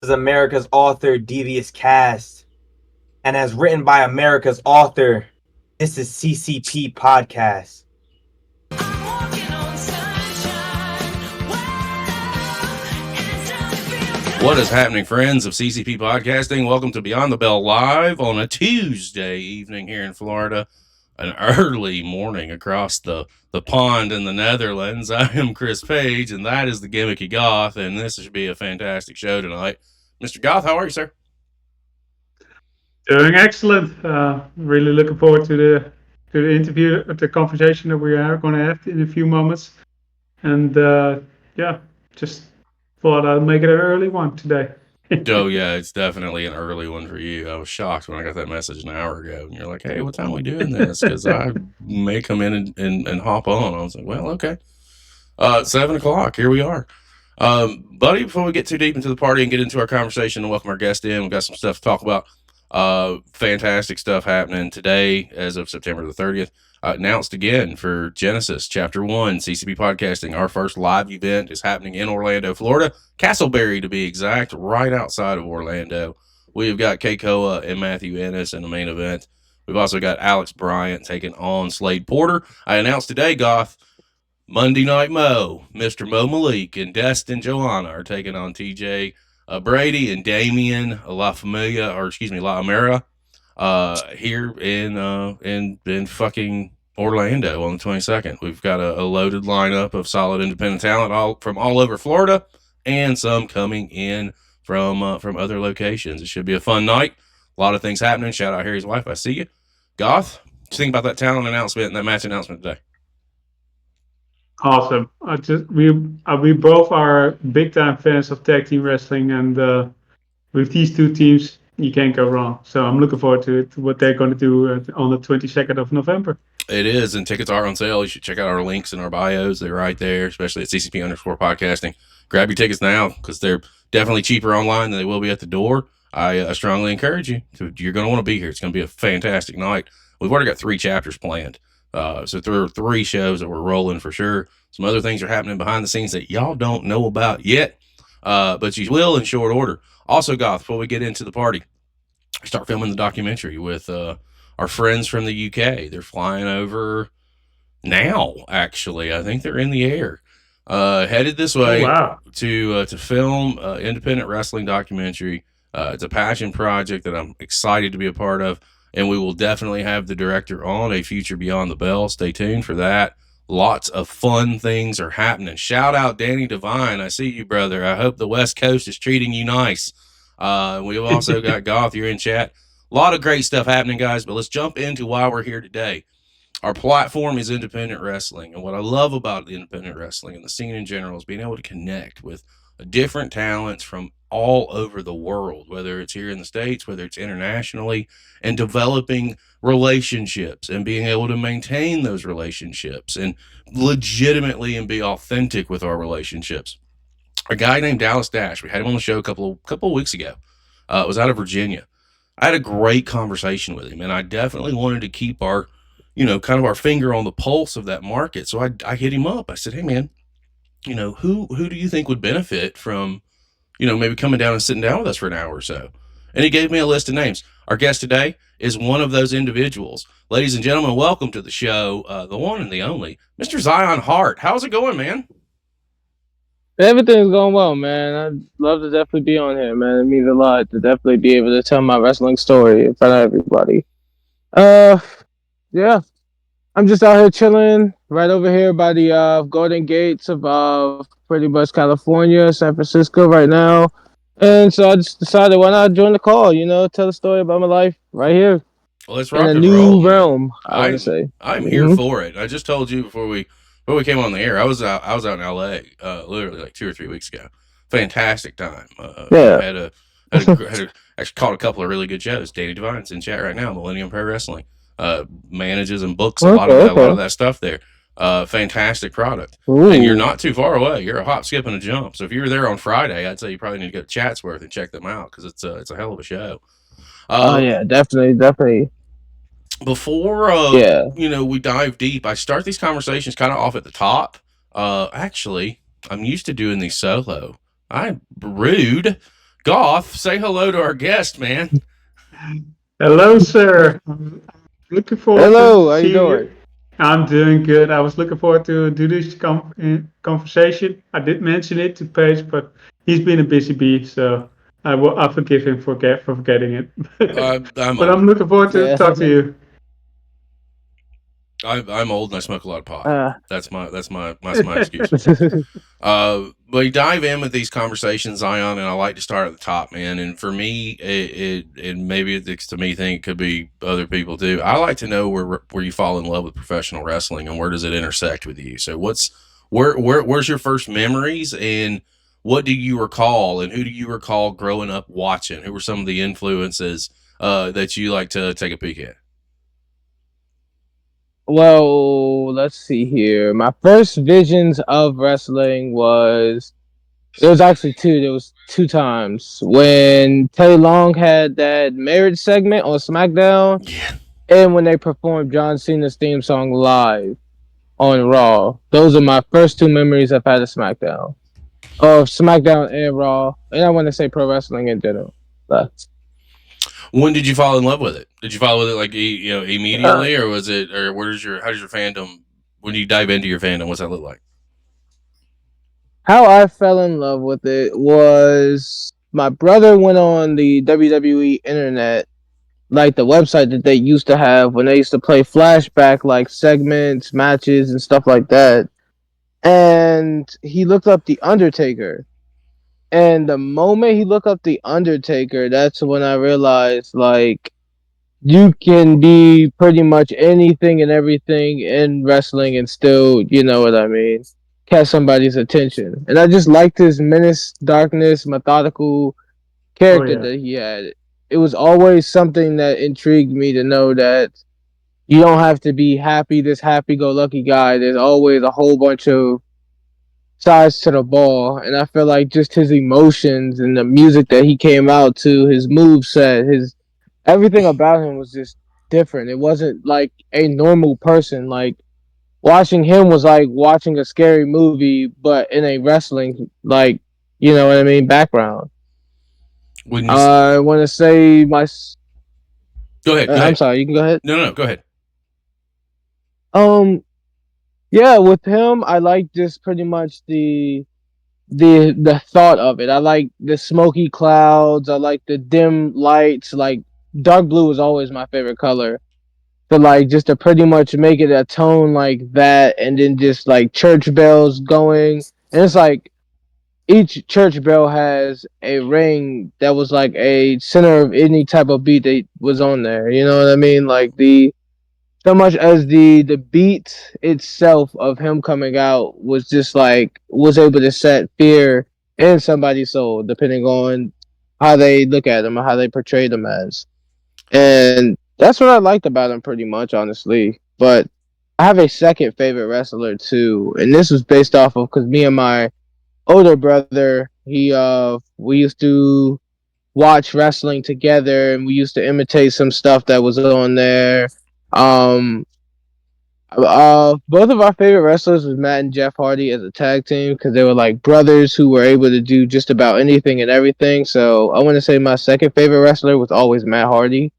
is America's author, Devious Cast. And as written by America's author, this is CCP Podcast. What is happening, friends of CCP Podcasting? Welcome to Beyond the Bell Live on a Tuesday evening here in Florida, an early morning across the pond in the Netherlands. I am Chris Page, and that is the Gimmicky Goth, and this should be a fantastic show tonight. Mr. Goth, how are you, sir? Doing excellent. Really looking forward to the interview, the conversation that we are going to have in a few moments. And just thought I'd make it an early one today. Oh, yeah, it's definitely an early one for you. I was shocked when I got that message an hour ago. And you're like, hey, what time are we doing this? Because I may come in and hop on. I was like, well, okay. 7 o'clock, here we are. Buddy, before we get too deep into the party and get into our conversation and welcome our guest in, we've got some stuff to talk about. Fantastic stuff happening today as of September the 30th. Announced again for Genesis Chapter 1, CCP Podcasting. Our first live event is happening in Orlando, Florida. Castleberry, to be exact, right outside of Orlando. We've got Keikoa and Matthew Ennis in the main event. We've also got Alex Bryant taking on Slade Porter. I announced today, Goth, Monday Night Mo, Mr. Mo Malik and Destin Joanna are taking on TJ Brady and Damian La Amera here in fucking Orlando on the 22nd. We've got a loaded lineup of solid independent talent from all over Florida and some coming in from other locations. It should be a fun night. A lot of things happening. Shout out Harry's wife. I see you. Goth, what you think about that talent announcement and that match announcement today? Awesome. We both are big time fans of tag team wrestling, and with these two teams, you can't go wrong. So I'm looking forward to it, what they're going to do on the 22nd of November. It is, and tickets are on sale. You should check out our links in our bios. They're right there, especially at CCP_podcasting. Grab your tickets now because they're definitely cheaper online than they will be at the door. I strongly encourage you. You're going to want to be here. It's going to be a fantastic night. We've already got 3 chapters planned. So there are 3 shows that we're rolling for sure. Some other things are happening behind the scenes that y'all don't know about yet, but you will in short order. Also, Goth, before we get into the party, I start filming the documentary with our friends from the UK. They're flying over now, actually. I think they're in the air. Headed this way to film independent wrestling documentary. It's a passion project that I'm excited to be a part of. And we will definitely have the director on a future Beyond the Bell. Stay tuned for that. Lots of fun things are happening. Shout out Danny Devine. I see you, brother. I hope the West Coast is treating you nice. We've also got Goth. You're in chat. A lot of great stuff happening, guys. But let's jump into why we're here today. Our platform is independent wrestling. And what I love about independent wrestling and the scene in general is being able to connect with different talents from all over the world, whether it's here in the States, whether it's internationally, and developing relationships and being able to maintain those relationships and legitimately and be authentic with our relationships. A guy named Dallas Dash, we had him on the show a couple of weeks ago, was out of Virginia. I had a great conversation with him, and I definitely wanted to keep our, kind of our finger on the pulse of that market. So I hit him up. I said, hey, man, who do you think would benefit from, maybe coming down and sitting down with us for an hour or so? And he gave me a list of names. Our guest today is one of those individuals. Ladies and gentlemen, welcome to the show, the one and the only, Mr. Zion Hart. How's it going, man? Everything's going well, man. I'd love to definitely be on here, man. It means a lot to definitely be able to tell my wrestling story in front of everybody. Yeah. I'm just out here chilling right over here by the Golden Gates of pretty much California, San Francisco right now. And so I just decided, why not join the call, tell the story about my life right here. Well, let's rock in a and new roll, realm, I would say. I'm here for it. I just told you before we came on the air, I was out in LA literally like 2 or 3 weeks ago. Fantastic time. Yeah. Actually caught a couple of really good shows. Danny Devine's in chat right now, Millennium Pro Wrestling. Manages and books a lot of that stuff there. Fantastic product. Ooh. And you're not too far away. You're a hop, skip, and a jump. So if you were there on Friday, I'd say you probably need to go to Chatsworth and check them out because it's a hell of a show. Yeah, definitely. Before we dive deep, I start these conversations kind of off at the top. Actually, I'm used to doing these solo. I'm rude. Goff, say hello to our guest, man. Hello, sir. I'm looking forward to Hello, how you seeing doing? you. I'm doing good. I was looking forward to do this conversation. I did mention it to Paige, but he's been a busy bee, so I forgive him for forgetting it. I'm But old. I'm looking forward to Yeah. talk to you. I'm old and I smoke a lot of pot. Uh, That's my excuse. We dive in with these conversations, Zion, and I like to start at the top, man. And for me, and maybe it's to me thing, it could be other people too. I like to know where you fall in love with professional wrestling and where does it intersect with you. So where's your first memories and what do you recall and who do you recall growing up watching? Who were some of the influences that you like to take a peek at? well, let's see here. My first visions of wrestling was there was actually two. There was two times when Teddy Long had that marriage segment on SmackDown, Yeah. and when they performed John Cena's theme song live on Raw. Those are my first two memories I've had of SmackDown. Of SmackDown and Raw, and I want to say pro wrestling in general. But, When did you fall in love with it? Did you follow with it like uh, immediately, or was it, or how does your fandom? When you dive into your fandom, what's that look like? how I fell in love with it was my brother went on the WWE internet, like the website that they used to have when they used to play flashback like segments, matches, and stuff like that. And he looked up The Undertaker. And the moment he looked up The Undertaker, that's when I realized like you can be pretty much anything and everything in wrestling and still, you know what I mean, catch somebody's attention. And I just liked his menace, darkness, methodical Oh character yeah. that he had. It was always something that intrigued me to know that you don't have to be happy, this happy go lucky guy. There's always a whole bunch of sides to the ball. And I feel like just his emotions and the music that he came out to, his move set, his everything about him was just different. It wasn't like a normal person. Like watching him was like watching a scary movie, but in a wrestling like you know what I mean background. When you I want to say my. go ahead, go I'm ahead. sorry. You can go ahead. No, go ahead. Um. Yeah, with him, I like just pretty much the thought of it. I like the smoky clouds. I like the dim lights. Like dark blue was always my favorite color. But like just to pretty much make it a tone like that, and then just like church bells going, and it's like each church bell has a ring that was like a center of any type of beat that was on there. You know what I mean? Like the so much as the beat itself of him coming out was just like was able to set fear in somebody's soul, depending on how they look at him or how they portray them as. And that's what I liked about him pretty much, honestly. But I have a second favorite wrestler too, and this was based off of because me and my older brother, we used to watch wrestling together, and we used to imitate some stuff that was on there. Um, both of our favorite wrestlers was Matt and Jeff Hardy as a tag team because they were like brothers who were able to do just about anything and everything. So I want to say my second favorite wrestler was always Matt Hardy.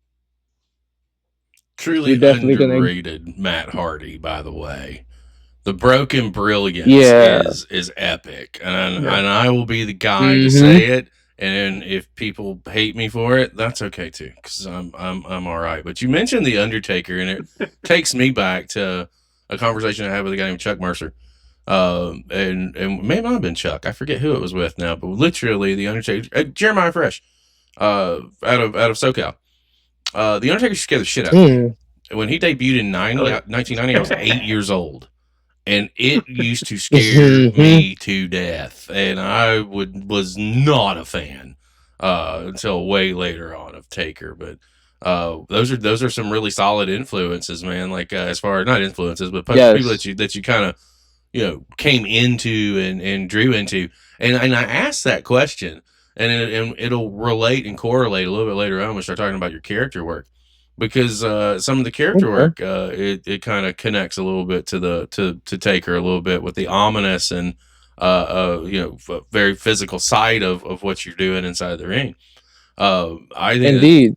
You're Truly definitely gonna, underrated Matt Hardy, by the way. The broken brilliance yeah. is epic, and Yeah. I will be the guy to Mm-hmm. say it. And if people hate me for it, that's okay too, because I'm all right. But you mentioned the Undertaker, and it takes me back to a conversation I had with a guy named Chuck Mercer. And may not have been Chuck. I forget who it was with now, but literally the Undertaker, Jeremiah Fresh, out of SoCal. The Undertaker scared the shit out of me. Mm. When he debuted in Oh, yeah. 1990, I was 8 years old, and it used to scare Mm-hmm. me to death. And I was not a fan until way later on of Taker. But those are some really solid influences, man. Like as far as not influences, but people Yes. that you kind of came into and drew into. And I asked that question, and it'll relate and correlate a little bit later on when we start talking about your character work, because some of the character Okay. work it kind of connects a little bit to Taker a little bit with the ominous and very physical side of what you're doing inside the ring. I think Indeed.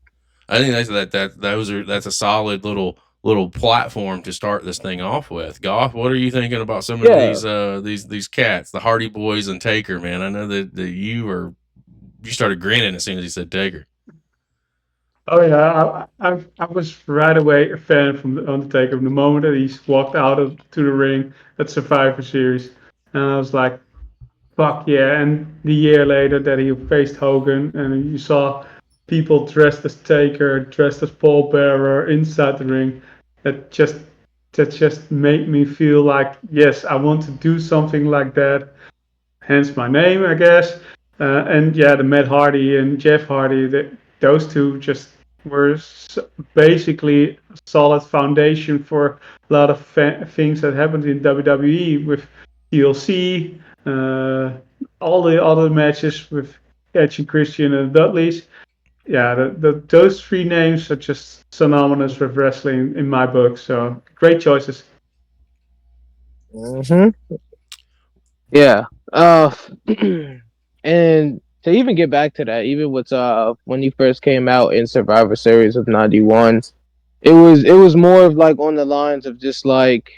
that's a solid little platform to start this thing off with. Goff, what are you thinking about some of Yeah. these cats, the Hardy Boys and Taker? Man, I know that you started grinning as soon as he said Taker. Oh yeah, I was right away a fan from the Undertaker from the moment that he's walked out to the ring at Survivor Series, and I was like, fuck yeah! And the year later that he faced Hogan, and you saw people dressed as Taker, dressed as Paul Bearer inside the ring, that just that just made me feel like yes, I want to do something like that. Hence my name, I guess. And yeah, the Matt Hardy and Jeff Hardy, those two just were basically a solid foundation for a lot of things that happened in WWE with TLC, all the other matches with Edge and Christian and Dudley's. Yeah, those three names are just synonymous with wrestling in my book. So great choices. Hmm. Yeah. And to even get back to that, even with when he first came out in Survivor Series of '91, it was more of like on the lines of just like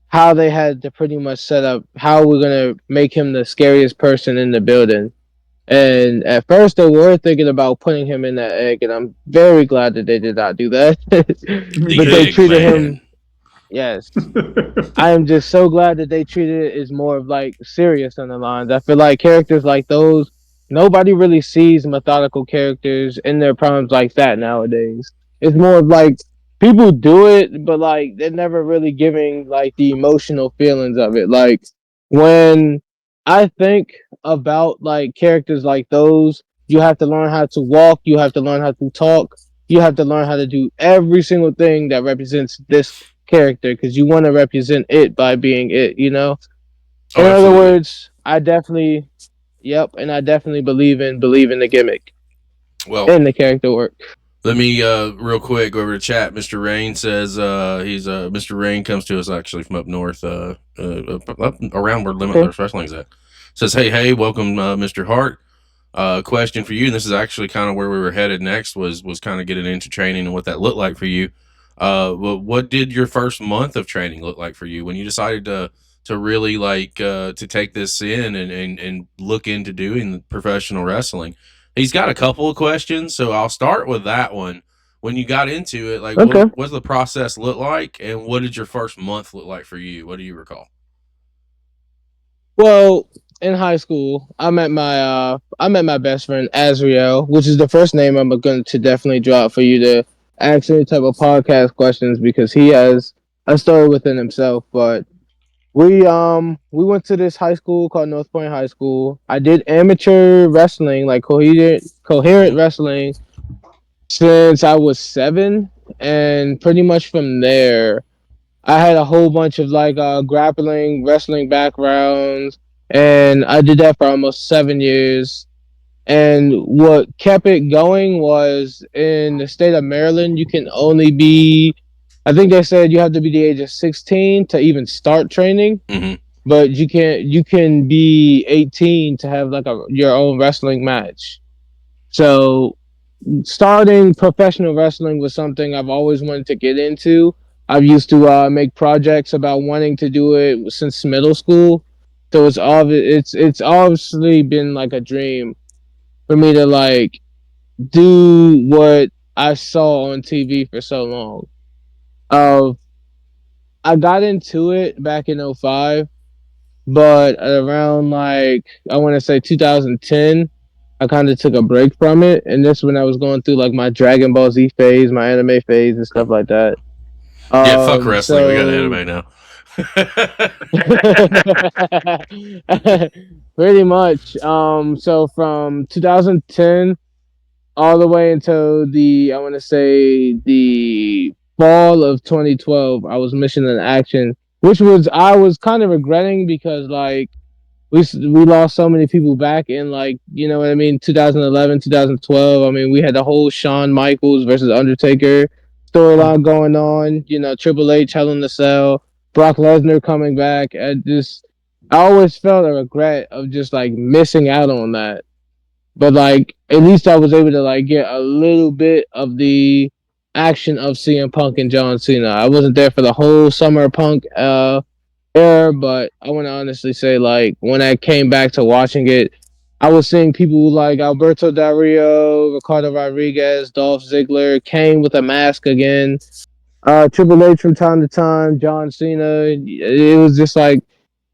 how they had to pretty much set up how we're gonna make him the scariest person in the building. And at first they were thinking about putting him in that egg, and I'm very glad that they did not do that. The But they egg treated him, man. yes. I am just so glad that they treated it as more of like serious on the lines. I feel like characters like those, nobody really sees methodical characters in their primes like that nowadays. It's more of like people do it, but like they're never really giving like the emotional feelings of it. Like when I think about like characters like those, you have to learn how to walk, you have to learn how to talk, you have to learn how to do every single thing that represents this character because you want to represent it by being it, you know? Oh, In other absolutely. words, yep, and I definitely believe in the gimmick Well, and the character work. let me real quick go over to chat. Mr. Rain says he's Mr. Rain comes to us actually from up north, up around where Okay. Limitless Wrestling is at. Says, hey, welcome, Mr. Hart. Question for you, and this is actually kind of where we were headed next. Was kind of getting into training and what that looked like for you. What did your first month of training look like for you when you decided to really like to take this in and look into doing professional wrestling? He's got a couple of questions, so I'll start with that one. When you got into it, like Okay. what does the process look like, and what did your first month look like for you? What do you recall? Well, in high school, I met my best friend Azriel, which is the first name I'm going to definitely drop for you to ask any type of podcast questions because he has a story within himself. But we went to this high school called North Point High School. I did amateur wrestling, like coherent Mm-hmm. wrestling, since I was 7, and pretty much from there, I had a whole bunch of like grappling, wrestling backgrounds, and I did that for almost 7 years. And what kept it going was in the state of Maryland, you can only be, I think they said you have to be the age of 16 to even start training, Mm-hmm. but you can be 18 to have like your own wrestling match. So starting professional wrestling was something I've always wanted to get into. I've used to make projects about wanting to do it since middle school. So it's obviously been like a dream for me to like do what I saw on TV for so long. Uh, I got into it back in '05, but around like I want to say 2010, I kind of took a break from it, and this when I was going through like my Dragon Ball Z phase, my anime phase, and stuff like that. Yeah, fuck wrestling. We got So anime now. pretty much. So from 2010 all the way until I want to say the fall of 2012, I was missing an action, which was I was kind of regretting because like we lost so many people back in like you know what I mean 2011 2012. I mean we had the whole Shawn Michaels versus Undertaker storyline going on, you know, Triple H, Hell in the Cell, Brock Lesnar coming back. I just I always felt a regret of just like missing out on that. But like at least I was able to like get a little bit of the action of CM Punk and John Cena. I wasn't there for the whole Summer Punk era, but I want to honestly say like when I came back to watching it, I was seeing people like Alberto Del Rio, Ricardo Rodriguez, Dolph Ziggler, Kane with a mask again, Triple H from time to time, John Cena. It was just like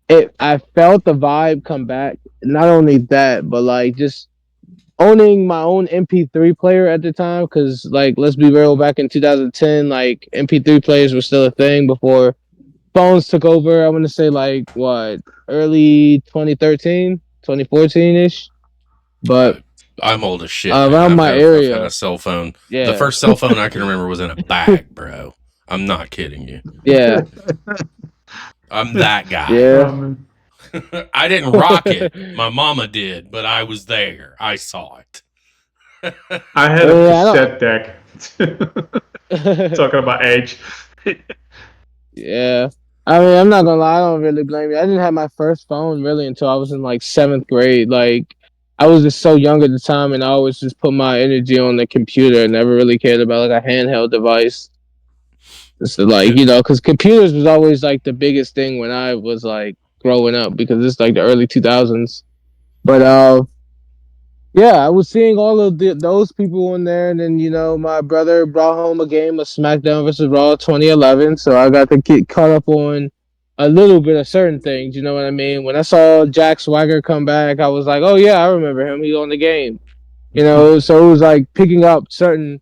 it. I felt the vibe come back. Not only that, but like just owning my own MP3 player at the time, because like let's be real, back in 2010, like MP3 players were still a thing before phones took over. I want to say like what, early 2013, 2014 ish, but I'm old as shit, man. around my I've had area, a cell phone. The yeah, first cell phone I can remember was in a bag, bro. I'm not kidding you. yeah, I'm that guy. yeah. Man. I didn't rock it. My mama did, but I was there. I saw it. I had a Yeah, cassette deck. Talking about age. yeah. I mean, I'm not gonna lie, I don't really blame you. I didn't have my first phone really until I was in like seventh grade. Like, I was just so young at the time, and I always just put my energy on the computer and never really cared about like a handheld device. So, like, Yeah. because computers was always like the biggest thing when I was like growing up, because it's like the early 2000s. But yeah, I was seeing all of those people in there, and then my brother brought home a game of SmackDown versus Raw 2011, so I got to get caught up on a little bit of certain things. You know what I mean? When I saw Jack Swagger come back, I was like, oh yeah, I remember him. He's on the game. So it was like picking up certain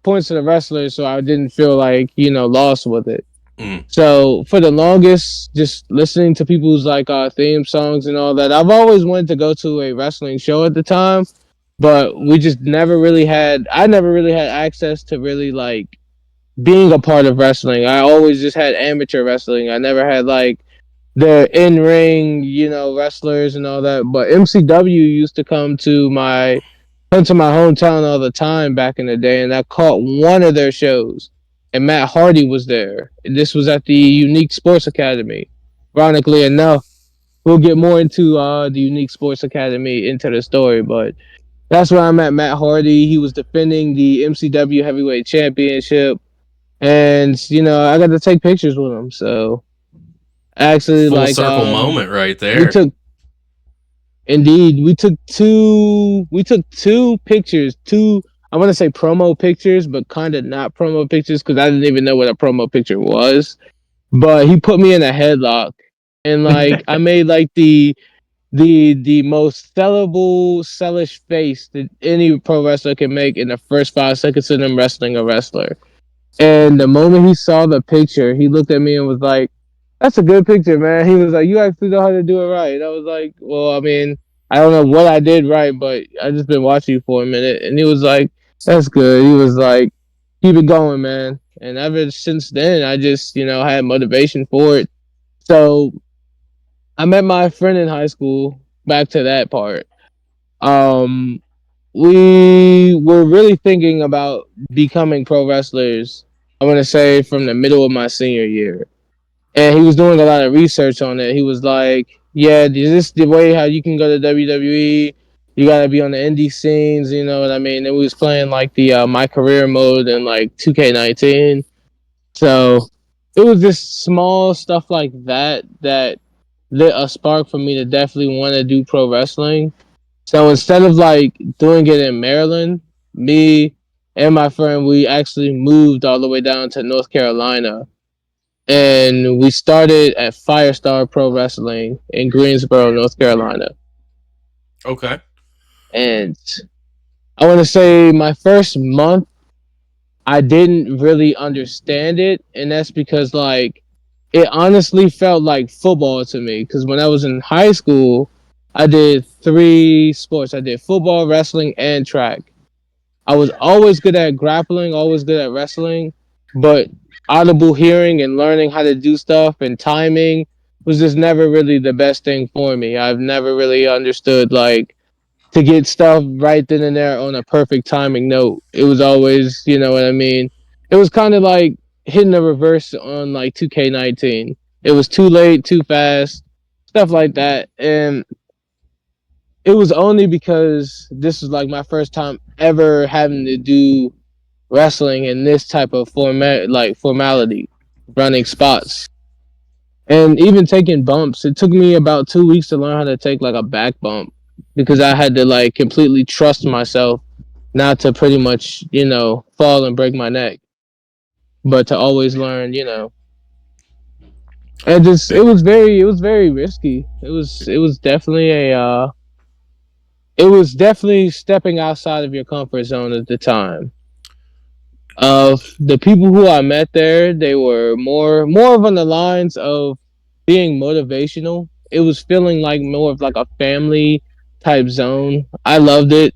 points of the wrestlers, so I didn't feel like lost with it. Mm. So for the longest, just listening to people's like theme songs and all that, I've always wanted to go to a wrestling show at the time, but we just never really had. I never really had access to really like being a part of wrestling. I always just had amateur wrestling. I never had like the in ring, wrestlers and all that. But MCW used to come to my hometown all the time back in the day, and I caught one of their shows, and Matt Hardy was there. This was at the Unique Sports Academy. Ironically enough, we'll get more into the Unique Sports Academy into the story, but that's where I met Matt Hardy. He was defending the MCW Heavyweight Championship, and I got to take pictures with him. So actually, Full like, circle moment right we there. took Indeed, we took two pictures, two I want to say promo pictures, but kind of not promo pictures because I didn't even know what a promo picture was. But he put me in a headlock, and like I made like the most sellable, sellish face that any pro wrestler can make in the first 5 seconds of them wrestling a wrestler. And the moment he saw the picture, he looked at me and was like, "That's a good picture, man." He was like, "You actually know how to do it right." And I was like, "Well, I mean, I don't know what I did right, but I just been watching you for a minute." And he was like, "That's good." He was like, "Keep it going, man." And ever since then, I just had motivation for it. So I met my friend in high school. Back to that part. Um, we were really thinking about becoming pro wrestlers. I want to say from the middle of my senior year, and he was doing a lot of research on it. He was like, "Yeah, is this the way how you can go to WWE? You got to be on the indie scenes, you know what I mean?" And we was playing like the my career mode and like 2K19. So it was just small stuff like that lit a spark for me to definitely want to do pro wrestling. So instead of like doing it in Maryland, me and my friend, we actually moved all the way down to North Carolina, and we started at Firestar Pro Wrestling in Greensboro, North Carolina. Okay. And I want to say my first month, I didn't really understand it, and that's because like it honestly felt like football to me. Because when I was in high school, I did 3 sports. I did football, wrestling, and track. I was always good at grappling, always good at wrestling, but audible hearing and learning how to do stuff and timing was just never really the best thing for me. I've never really understood like to get stuff right then and there on a perfect timing note. It was always, you know what I mean? It was kind of like hitting a reverse on like 2K19. It was too late, too fast. stuff like that. And it was only because this was like my first time ever having to do wrestling in this type of formality, running spots. And even taking bumps, it took me about 2 weeks to learn how to take like a back bump because I had to like completely trust myself not to pretty much, fall and break my neck, but to always learn, and just it was very risky. It was definitely it was definitely stepping outside of your comfort zone at the time. Of the people who I met there, they were more of on the lines of being motivational. It was feeling like more of like a family type zone. I loved it.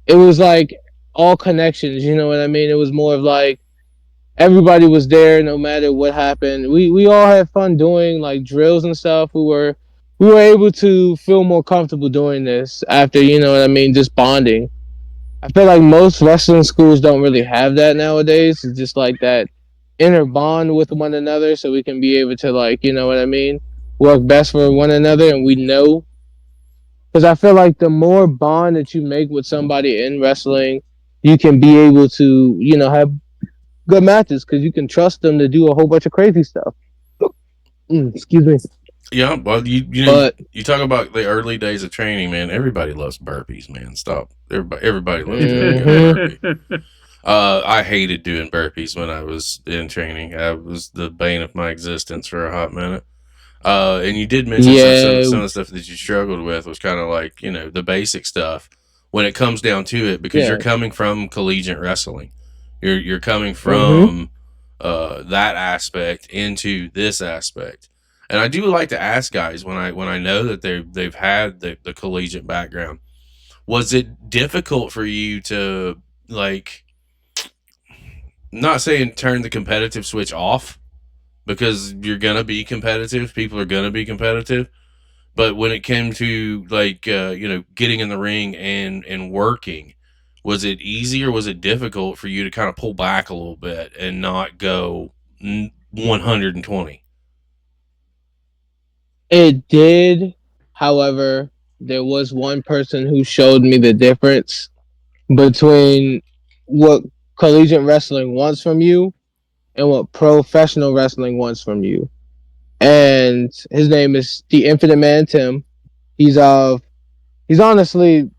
It was like all connections, you know what I mean? It was more of like everybody was there no matter what happened. We all had fun doing like drills and stuff. We were able to feel more comfortable doing this after, you know what I mean, just bonding. I feel like most wrestling schools don't really have that nowadays. It's just like that inner bond with one another so we can be able to like, you know what I mean, work best for one another and we know because I feel like the more bond that you make with somebody in wrestling, you can be able to, have good matches because you can trust them to do a whole bunch of crazy stuff. Excuse me. Yeah, well, But you talk about the early days of training, man. Everybody loves burpees, man. Stop. Everybody loves doing a good burpee. I hated doing burpees when I was in training. I was the bane of my existence for a hot minute. And you did mention some of the stuff that you struggled with was kind of like, the basic stuff when it comes down to it, because you're coming from collegiate wrestling. You're coming from that aspect into this aspect. And I do like to ask guys when I know that they've had the collegiate background, was it difficult for you to, like, not saying turn the competitive switch off, because you're gonna be competitive, people are gonna be competitive, but when it came to like getting in the ring and working, was it easy or was it difficult for you to kind of pull back a little bit and not go 120? it did. However, there was one person who showed me the difference between what collegiate wrestling wants from you and what professional wrestling wants from you. And his name is the Infinite Man Tim. He's honestly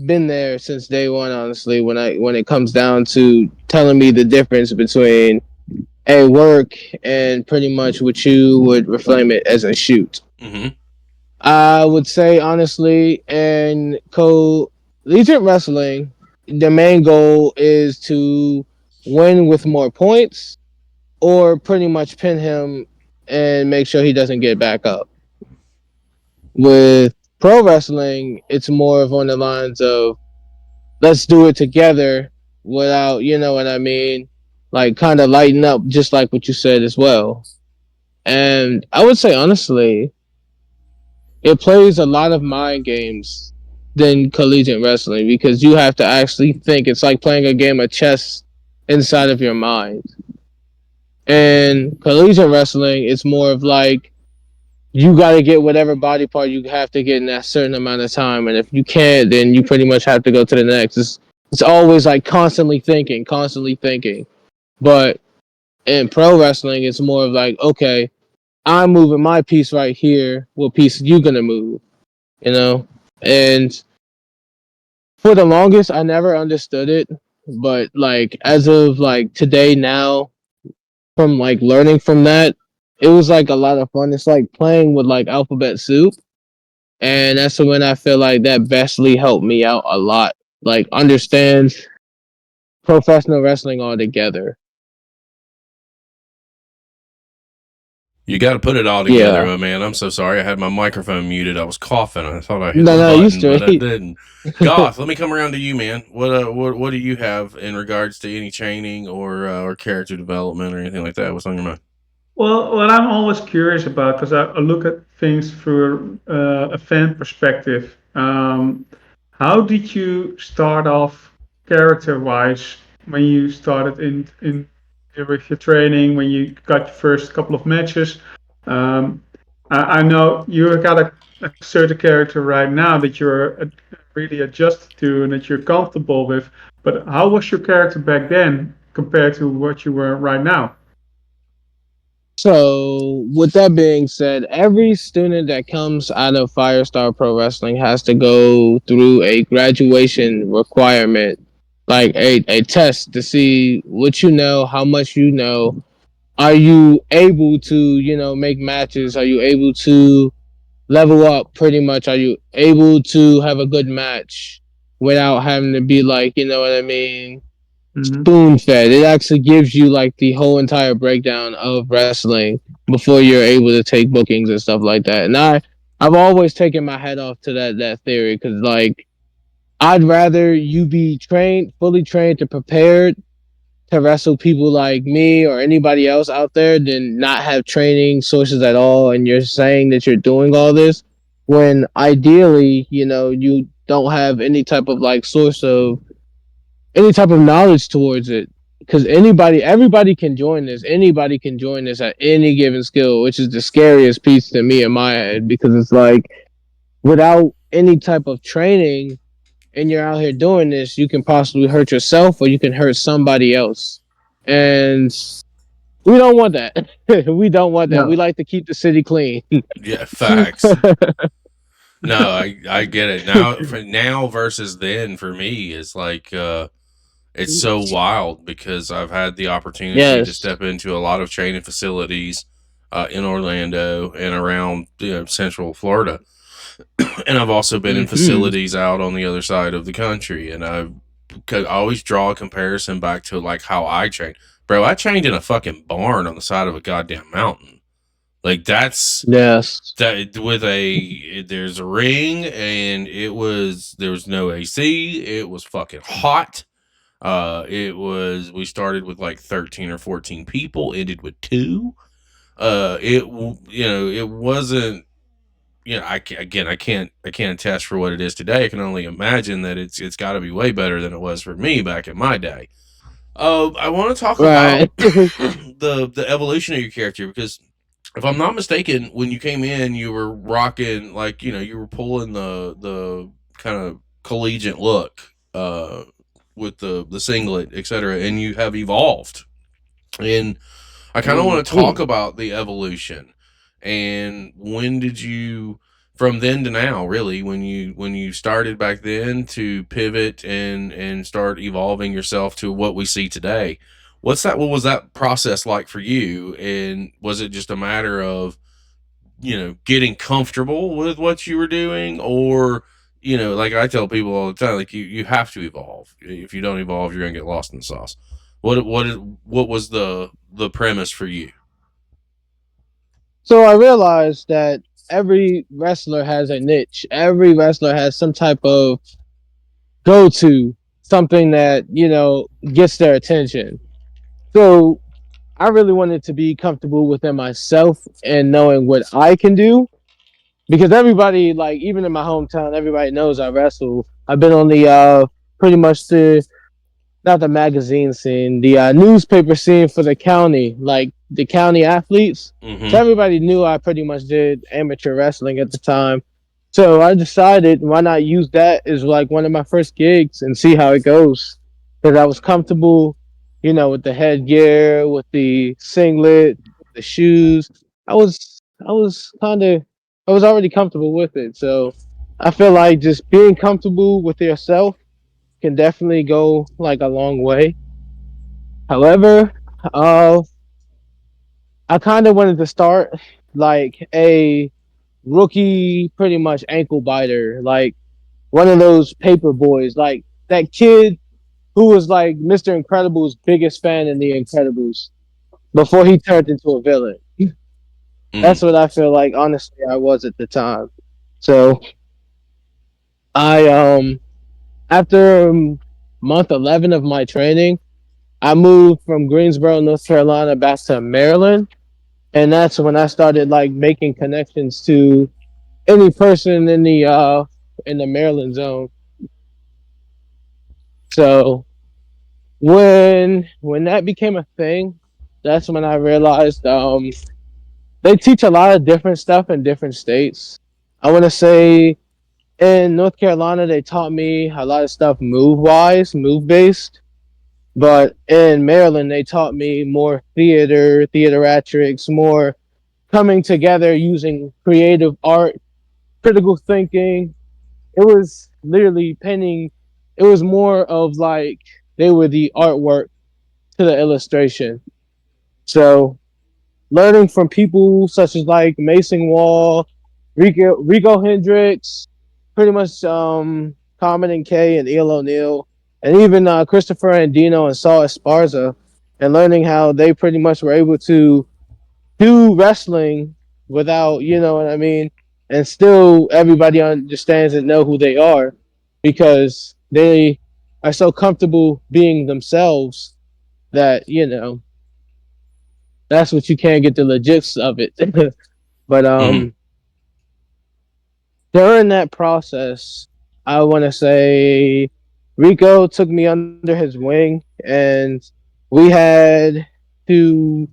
been there since day one, honestly, when it comes down to telling me the difference between a work and pretty much what you would reframe it as a shoot. Mm-hmm. I would say honestly, in collegiate wrestling, the main goal is to win with more points or pretty much pin him and make sure he doesn't get back up. With pro wrestling, it's more of on the lines of let's do it together without, you know what I mean, like kind of lighten up, just like what you said as well. And I would say honestly, it plays a lot of mind games than collegiate wrestling because you have to actually think. It's like playing a game of chess inside of your mind. And collegiate wrestling, it's more of like you got to get whatever body part you have to get in that certain amount of time, and if you can't, then you pretty much have to go to the next. It's always like constantly thinking, constantly thinking. But in pro wrestling, it's more of like, okay, I'm moving my piece right here. What piece are you gonna move? You know, and for the longest, I never understood it. But like as of like today now, from like learning from that, it was like a lot of fun. It's like playing with like alphabet soup, and that's when I feel like that bestly helped me out a lot. Like understand professional wrestling altogether. You got to put it all together, Yeah. my man. I'm so sorry. I had my microphone muted. I was coughing. I thought I hit No, the no, you button, but I straight. didn't. Goth, let me come around to you, man. What do you have in regards to any training or character development or anything like that? What's on your mind? Well, what I'm always curious about, because I look at things through a fan perspective. How did you start off character-wise when you started in with your training, when you got your first couple of matches? Um, I know you got a certain character right now that you're really adjusted to and that you're comfortable with. But how was your character back then compared to what you were right now? So, with that being said, every student that comes out of Firestar Pro Wrestling has to go through a graduation requirement, like a test to see what you know, how much you know. Are you able to, make matches? Are you able to level up pretty much? Are you able to have a good match without having to be like, you know what I mean, Hmm. spoon fed? It actually gives you like the whole entire breakdown of wrestling before you're able to take bookings and stuff like that. And I've always taken my head off to that theory because like I'd rather you be trained, fully trained to prepared to wrestle people like me or anybody else out there than not have training sources at all. And you're saying that you're doing all this when ideally, you don't have any type of like source of any type of knowledge towards it. Because everybody can join this. Anybody can join this at any given skill, which is the scariest piece to me in my head. Because it's like without any type of training, and you're out here doing this, you can possibly hurt yourself or you can hurt somebody else. And we don't want that. We don't want that. We No. like to keep the city clean. Yeah, facts. No, I get it. Now for now versus then for me is like it's so wild because I've had the opportunity to Yes. step into a lot of training facilities in Orlando and around Central Florida, and I've also been in Hmm. facilities out on the other side of the country, and I could always draw a comparison back to like how I trained. Bro, I trained in a fucking barn on the side of a goddamn mountain. Like that's Yes. that with a there's a ring and there was no AC. It was fucking hot. It was we started with like 13 or 14 people, ended with two. It wasn't. I can't attest for what it is today. I can only imagine that it's got to be way better than it was for me back in my day. I want to talk about Right. the evolution of your character because if I'm not mistaken, when you came in, you were rocking like you were pulling the kind of collegiate look with the singlet, etc. And you have evolved. And I kind of want to talk Mhm. about the evolution and when did you from then to now really when you started back then to pivot and start evolving yourself to what we see today. What was that process like for you, and was it just a matter of getting comfortable with what you were doing, or like I tell people all the time, like you have to evolve. If you don't evolve, you're gonna get lost in the sauce. What was the premise for you? So I realized that every wrestler has a niche. Every wrestler has some type of go to, something that, gets their attention. So I really wanted to be comfortable within myself and knowing what I can do because everybody, like even in my hometown, everybody knows I wrestle. I've been on the pretty much the not the magazine scene, the newspaper scene for the county, like the county athletes. So Mm-hmm. everybody knew I pretty much did amateur wrestling at the time. So I decided why not use that as like one of my first gigs and see how it goes. Because I was comfortable, with the headgear, with the singlet, the shoes. I was kind of, I was already comfortable with it. So I feel like just being comfortable with yourself can definitely go like a long way. However, uh, I kind of wanted to start like a rookie, pretty much ankle biter, like one of those paper boys, like that kid who was like Mr. Incredible's biggest fan in The Incredibles before he turned into a villain. Mm-hmm. That's what I feel like, honestly, I was at the time. So I after month 11 of my training, I moved from Greensboro, North Carolina, back to Maryland, and that's when I started like making connections to any person in the Maryland zone. So when that became a thing, that's when I realized they teach a lot of different stuff in different states. I want to say in North Carolina, they taught me a lot of stuff move wise, move based. But in Maryland, they taught me more theatrics, more coming together using creative art, critical thinking. It was literally painting. It was more of like they were the artwork to the illustration. So learning from people such as like Mason Wall, Rico Hendricks, pretty much Common and K and El O'Neill, and even Christopher Andino and Saul Esparza, and learning how they pretty much were able to do wrestling without, you know what I mean, and still everybody understands and know who they are because they are so comfortable being themselves that, you know, that's what you can't get the logics of it. But Mm. during that process, I want to say Rico took me under his wing, and we had to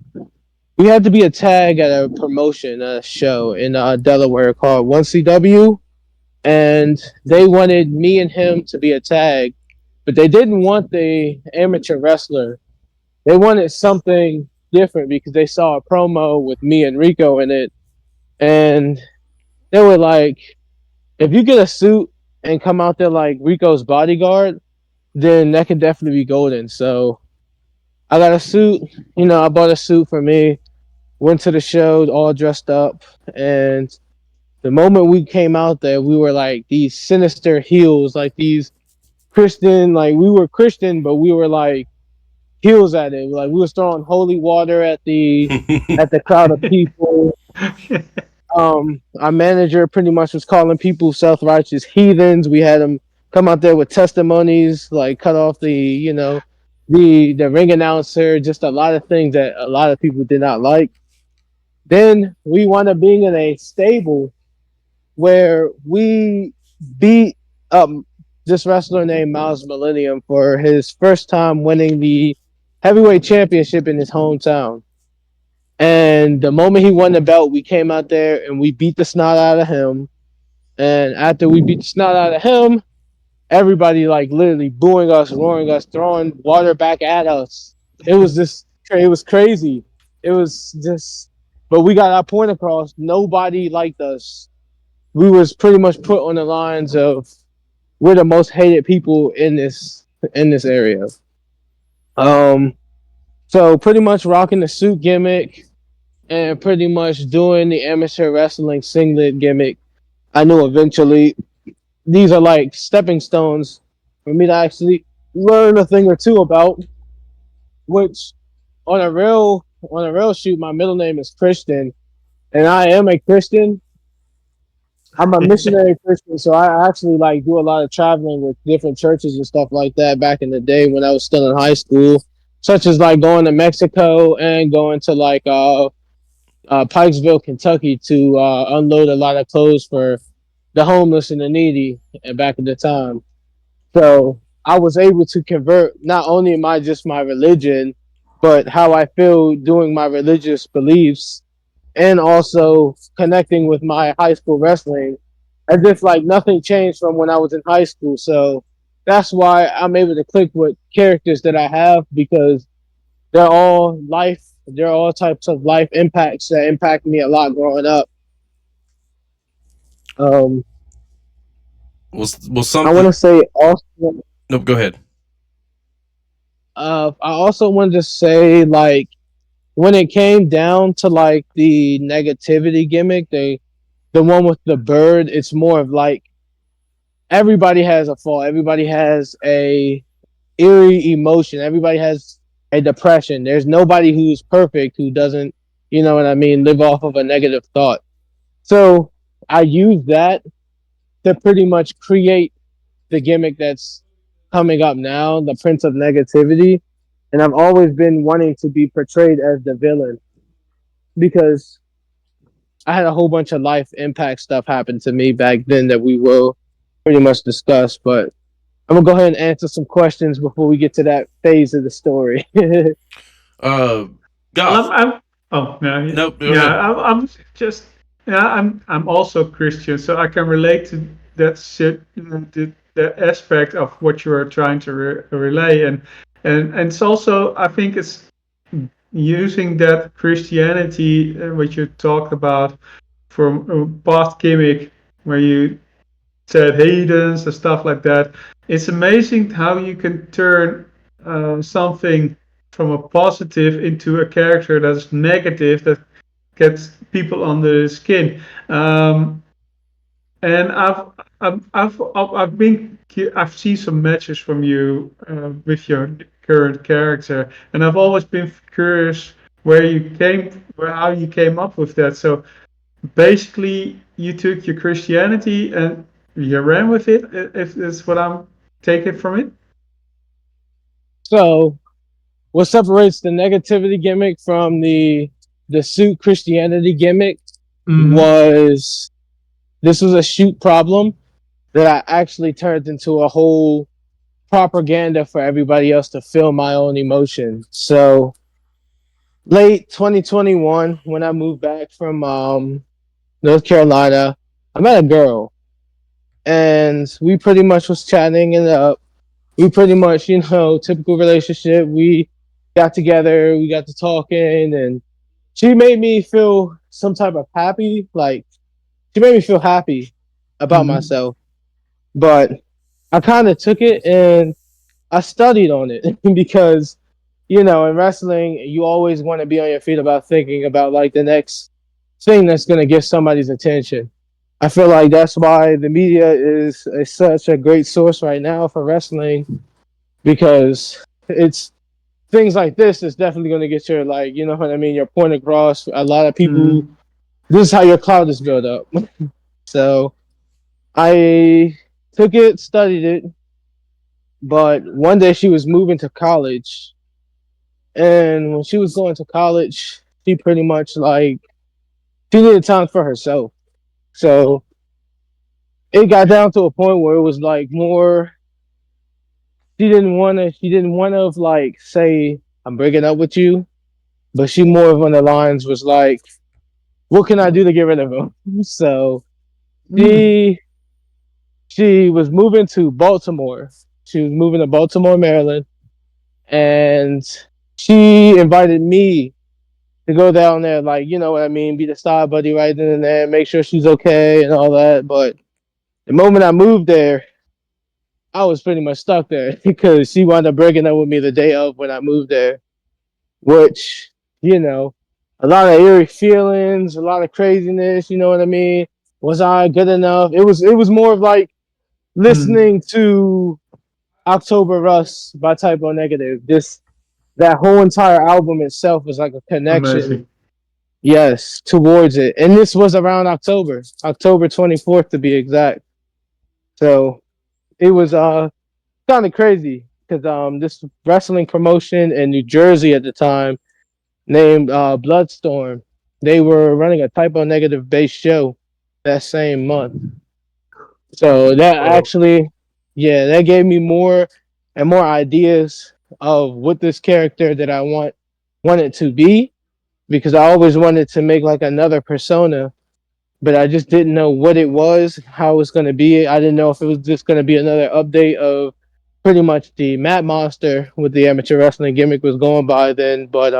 we had to be a tag at a promotion, a show in Delaware called 1CW, and they wanted me and him to be a tag, but they didn't want the amateur wrestler. They wanted something different because they saw a promo with me and Rico in it, and they were like, if you get a suit and come out there like Rico's bodyguard, then that can definitely be golden. So I got a suit. You know, I bought a suit for me. Went to the show all dressed up, and the moment we came out there, we were like these sinister heels, like these Christian. Like we were Christian, but we were like heels at it. Like we was throwing holy water at the crowd of people. Our manager pretty much was calling people self-righteous heathens. We had them come out there with testimonies, like cut off the, you know, the ring announcer, just a lot of things that a lot of people did not like. Then we wound up being in a stable where we beat up this wrestler named Miles Millennium for his first time winning the heavyweight championship in his hometown. And the moment he won the belt, we came out there and we beat the snot out of him. And after we beat the snot out of him, everybody like literally booing us, roaring us, throwing water back at us. It was crazy. It was just, but we got our point across. Nobody liked us. We was pretty much put on the lines of we're the most hated people in this area. Um, so pretty much rocking the suit gimmick and pretty much doing the amateur wrestling singlet gimmick. I knew eventually these are like stepping stones for me to actually learn a thing or two about. Which on a real shoot, my middle name is Christian, and I am a Christian. I'm a missionary Christian, so I actually like do a lot of traveling with different churches and stuff like that back in the day when I was still in high school, such as like going to Mexico and going to like Pikesville, Kentucky to unload a lot of clothes for the homeless and the needy back in the time. So I was able to convert not only my just my religion, but how I feel doing my religious beliefs and also connecting with my high school wrestling as if like nothing changed from when I was in high school. So that's why I'm able to click with characters that I have because they're all types of life impacts that impact me a lot growing up. Um, Well, I want something. to say also, Nope. Go ahead. I also wanted to say like when it came down to like the negativity gimmick, the one with the bird, it's more of like everybody has a fault. Everybody has a eerie emotion. Everybody has a depression. There's nobody who's perfect who doesn't, you know what I mean, live off of a negative thought. So I use that to pretty much create the gimmick that's coming up now, the Prince of Negativity. And I've always been wanting to be portrayed as the villain because I had a whole bunch of life impact stuff happen to me back then that we will pretty much discuss. But I'm gonna go ahead and answer some questions before we get to that phase of the story. Uh, Well, Goth. Oh no, Nope. Go yeah, ahead. I'm just yeah, I'm also Christian, so I can relate to that shit, the aspect of what you are trying to relay, and it's also I think it's using that Christianity, what you talked about from past gimmick, where you said heathens and stuff like that. It's amazing how you can turn something from a positive into a character that's negative that gets people on the skin. Um, and I've seen some matches from you with your current character, and I've always been curious how you came up with that. So basically you took your Christianity and you ran with it, if that's what I'm taking from it. So what separates the negativity gimmick from the suit Christianity gimmick Mm-hmm. was this was a shoot problem that I actually turned into a whole propaganda for everybody else to feel my own emotion. So late 2021, when I moved back from North Carolina, I met a girl, and we pretty much was chatting and we pretty much, typical relationship. We got together, we got to talking, and she made me feel some type of happy. Like she made me feel happy about Mm-hmm. myself, but I kind of took it and I studied on it because in wrestling, you always want to be on your feet about thinking about like the next thing that's going to get somebody's attention. I feel like that's why the media is such a great source right now for wrestling because it's things like this is definitely going to get your like what I mean, your point across. A lot of people, Mm-hmm. this is how your cloud is built up. So I took it, studied it, but one day she was moving to college, and when she was going to college, she pretty much like she needed time for herself. So it got down to a point where it was like more. She didn't want to like say I'm breaking up with you, but she more of on the lines was like, what can I do to get rid of him? So Mm-hmm. she she was moving to Baltimore. She was moving to Baltimore, Maryland, and she invited me to go down there, like what I mean, be the star buddy right then and there, make sure she's okay and all that. But the moment I moved there, I was pretty much stuck there because she wound up breaking up with me the day of when I moved there, which you know, a lot of eerie feelings, a lot of craziness. You know what I mean? Was I good enough? It was more of like Mm-hmm. listening to October Rust by Typo Negative. This that whole entire album itself was like a connection, Amazing. yes, towards it. And this was around October 24th to be exact. So it was kind of crazy because this wrestling promotion in New Jersey at the time named Bloodstorm, they were running a Typo Negative based show that same month. So that Oh. actually, yeah, that gave me more and more ideas of what this character that I wanted to be because I always wanted to make like another persona, but I just didn't know what it was, how it was going to be. I didn't know if it was just going to be another update of pretty much the Matt Monster with the amateur wrestling gimmick was going by then, but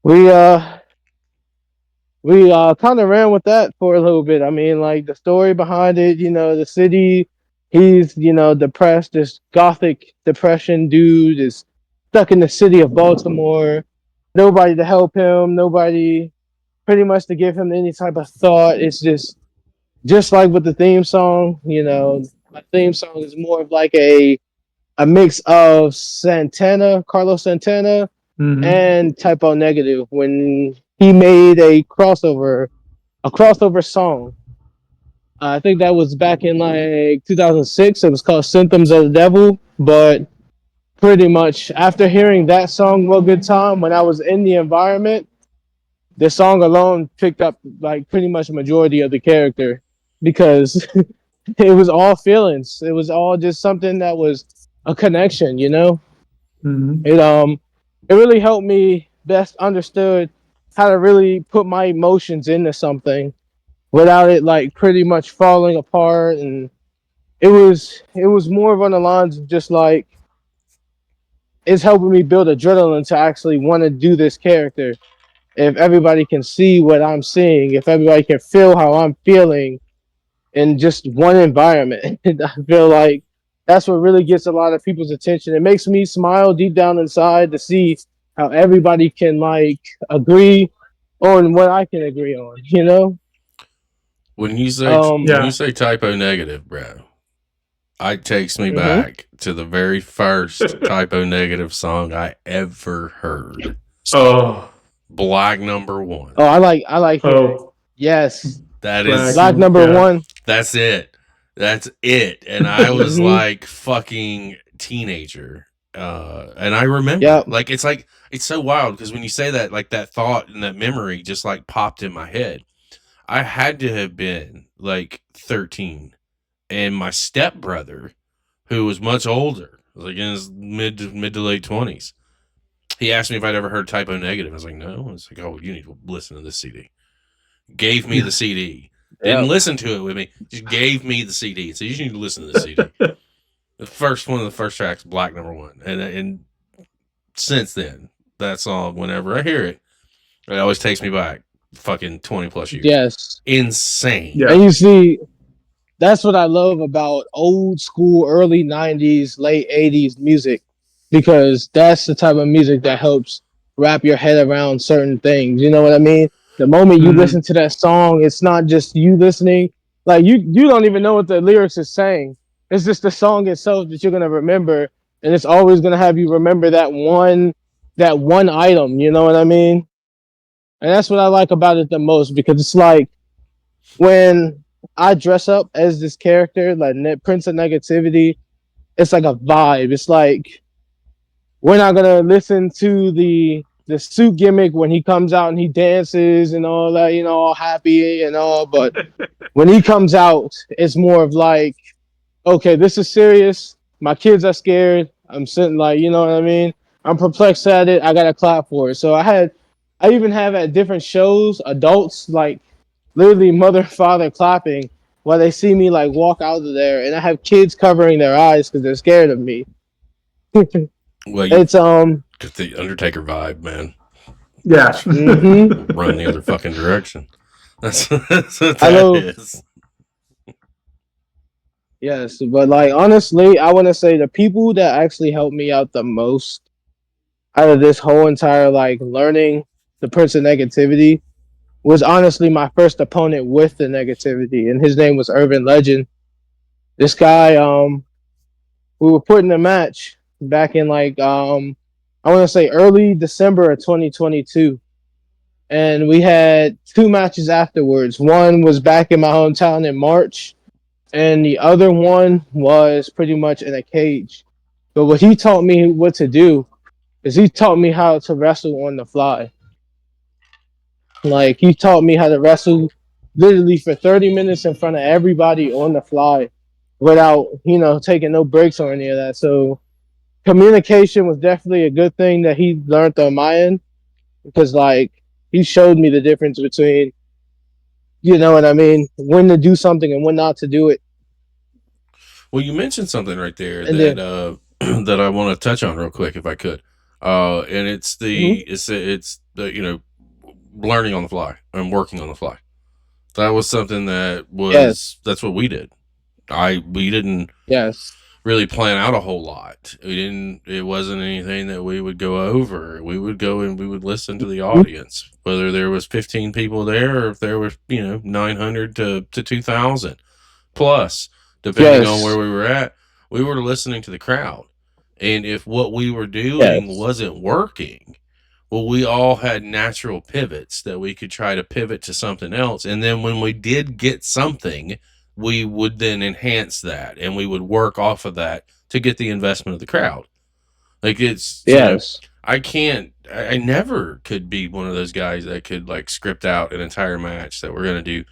we uh we kind of ran with that for a little bit. I mean, like the story behind it, the city, he's, depressed, this gothic depression dude is stuck in the city of Baltimore. Nobody to help him, nobody pretty much to give him any type of thought. It's just like with the theme song, my theme song is more of like a mix of Carlos Santana, Mm-hmm. and Typo Negative when he made a crossover song. I think that was back in like 2006. It was called Symptoms of the Devil. But pretty much after hearing that song, Well Good Time, when I was in the environment, the song alone picked up like pretty much a majority of the character because it was all feelings. It was all just something that was a connection. Mm-hmm. It really helped me best understood how to really put my emotions into something without it like pretty much falling apart. And it was more of on the lines of just like it's helping me build adrenaline to actually want to do this character. If everybody can see what I'm seeing, if everybody can feel how I'm feeling in just one environment, I feel like that's what really gets a lot of people's attention. It makes me smile deep down inside to see how everybody can like agree on what I can agree on, you know? When you say Um when you Yeah. say typo negative, bro, it takes me mhm. back to the very first typo negative song I ever heard. Oh, Black number one. Oh, I like hearing. oh, Yes. That black. is Black number Yeah. one. that's it. That's it. And I was Mhm. like fucking teenager. And I remember Yep. it. Like it's so wild because when you say that, like that thought and that memory just like popped in my head. I had to have been like 13. And my stepbrother, who was much older, like in his mid to late 20s, he asked me if I'd ever heard typo negative. I was like, no. It's like, oh, you need to listen to this CD. Gave me the CD. Didn't Yep. listen to it with me. Just gave me the CD. So you need to listen to the CD. The first one of the first tracks, Black number one. And since then, that song, whenever I hear it, it always takes me back fucking 20 plus years. Yes. Insane. Yeah. And you see, that's what I love about old school, early 90s, late 80s music, because that's the type of music that helps wrap your head around certain things. You know what I mean? The moment you Mhm. listen to that song, it's not just you listening. Like you don't even know what the lyrics is saying. It's just the song itself that you're gonna remember, and it's always gonna have you remember that one item. You know what I mean? And that's what I like about it the most because it's like when I dress up as this character, like Prince of Negativity, it's like a vibe. It's like we're not gonna listen to the suit gimmick when he comes out and he dances and all that, all happy and all. But when he comes out, it's more of like, okay, this is serious. My kids are scared. I'm sitting like, you know what I mean? I'm perplexed at it. I gotta clap for it. So I even have at different shows, adults like literally mother and father clapping while they see me like walk out of there, and I have kids covering their eyes because they're scared of me. Well, you It's get the Undertaker vibe, man. Yeah. Run the other fucking direction. That's what I that know. is. Yes, but like honestly, I want to say the people that actually helped me out the most out of this whole entire like learning the person negativity was honestly my first opponent with the negativity, and his name was Urban Legend. This guy, we were put in a match back in like I want to say early December of 2022, and we had two matches afterwards. One was back in my hometown in March, and the other one was pretty much in a cage. But what he taught me what to do is he taught me how to wrestle on the fly. Like he taught me how to wrestle literally for 30 minutes in front of everybody on the fly without, taking no breaks or any of that. So communication was definitely a good thing that he learned on my end because like he showed me the difference between, you know what I mean, when to do something and when not to do it. Well, you mentioned something right there And that then that I want to touch on real quick, if I could. And it's mhm, the learning on the fly and working on the fly. That was something yes, that's what we did. We didn't yes, really plan out a whole lot. It wasn't anything that we would go over. We would go and we would listen to the mhm, audience, whether there was 15 people there or if there was, 900 to 2,000 plus, depending on where yes, we were at. We were listening to the crowd. And if what we were doing yes, wasn't working, well, we all had natural pivots that we could try to pivot to something else. And then when we did get something, we would then enhance that and we would work off of that to get the investment of the crowd. Like it's, yes, I never could be one of those guys that could like script out an entire match that we're going to do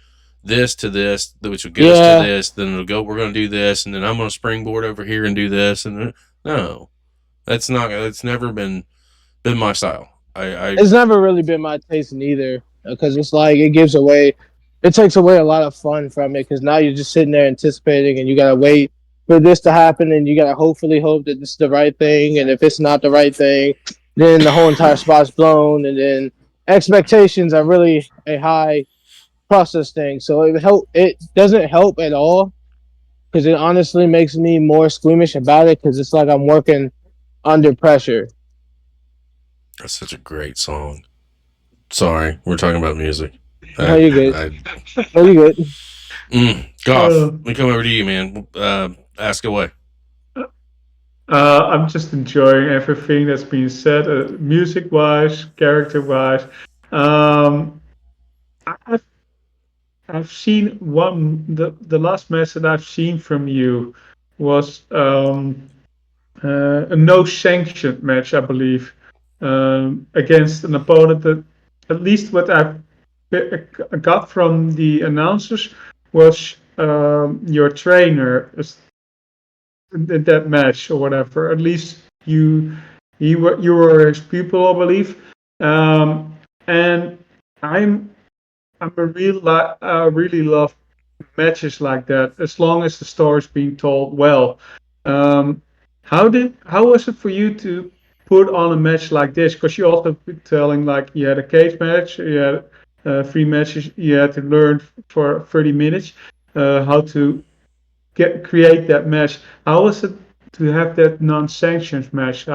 this to this, which will get us to yeah, this. Then we're going to do this. And then I'm going to springboard over here and do this. And no, that's never been my style. It's never really been my taste neither, because it's like it takes away a lot of fun from it. Because now you're just sitting there anticipating, and you gotta wait for this to happen, and you gotta hopefully hope that this is the right thing. And if it's not the right thing, then the whole entire spot's blown, and then expectations are really a high process thing. So it doesn't help at all because it honestly makes me more squeamish about it because it's like I'm working under pressure. That's such a great song. Sorry, we're talking about music. No, you're good. No, you're good. Goff, we come over to you, man. Ask away. I'm just enjoying everything that's being said, music-wise, character-wise. Um, I've I've seen the last match that I've seen from you was a no sanctioned match, I believe, against an opponent that, at least what I got from the announcers, was your trainer in that match or whatever. At least you were his pupil, I believe, and I'm I'm a really love matches like that as long as the story's being told well. Um, how was it for you to put on a match like this? Because you also been telling like you had a cage match, you had 3 matches, you had to learn for 30 minutes how to create that match. How was it to have that non-sanctioned match?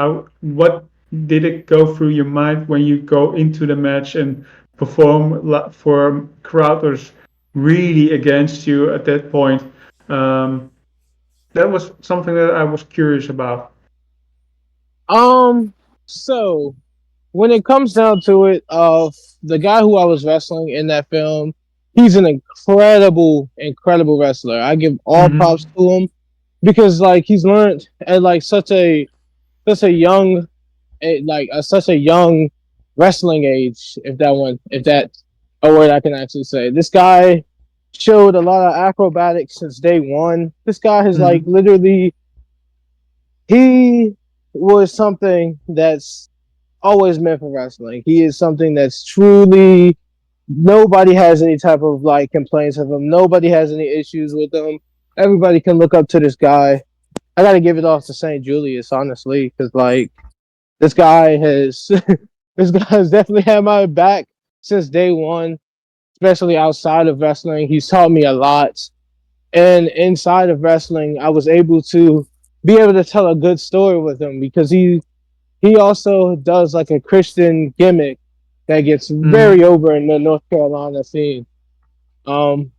What did it go through your mind when you go into the match and perform for crowders really against you at that point? Um, that was something that I was curious about. So when it comes down to it, the guy who I was wrestling in that film, he's an incredible wrestler. I give all props Mm-hmm. to him because like he's learned at like such a young such a young wrestling age, if that's a word I can actually say. This guy showed a lot of acrobatics since day one. This guy has like Mm-hmm. literally he was something that's always meant for wrestling. He is something that's truly nobody has any type of like complaints of him. Nobody has any issues with him. Everybody can look up to this guy. I gotta give it off to St. Julius, honestly, because like this guy has this guy has definitely had my back since day one, especially outside of wrestling. He's taught me a lot. And inside of wrestling, I was able to be able to tell a good story with him because he also does like a Christian gimmick that gets very Mm-hmm. over in the North Carolina scene. Um,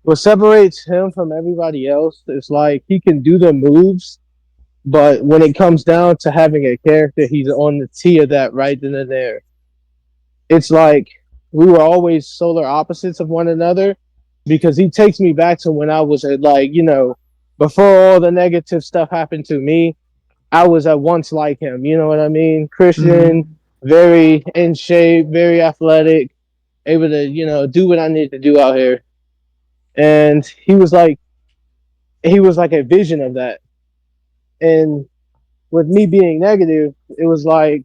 what separates him from everybody else is like he can do the moves, but when it comes down to having a character, he's on the T of that right then and there. It's like we were always solar opposites of one another because he takes me back to when I was at before all the negative stuff happened to me. I was at once like him. You know what I mean? Christian, Mm-hmm. very in shape, very athletic, able to do what I need to do out here. And he was like a vision of that. And with me being negative, it was like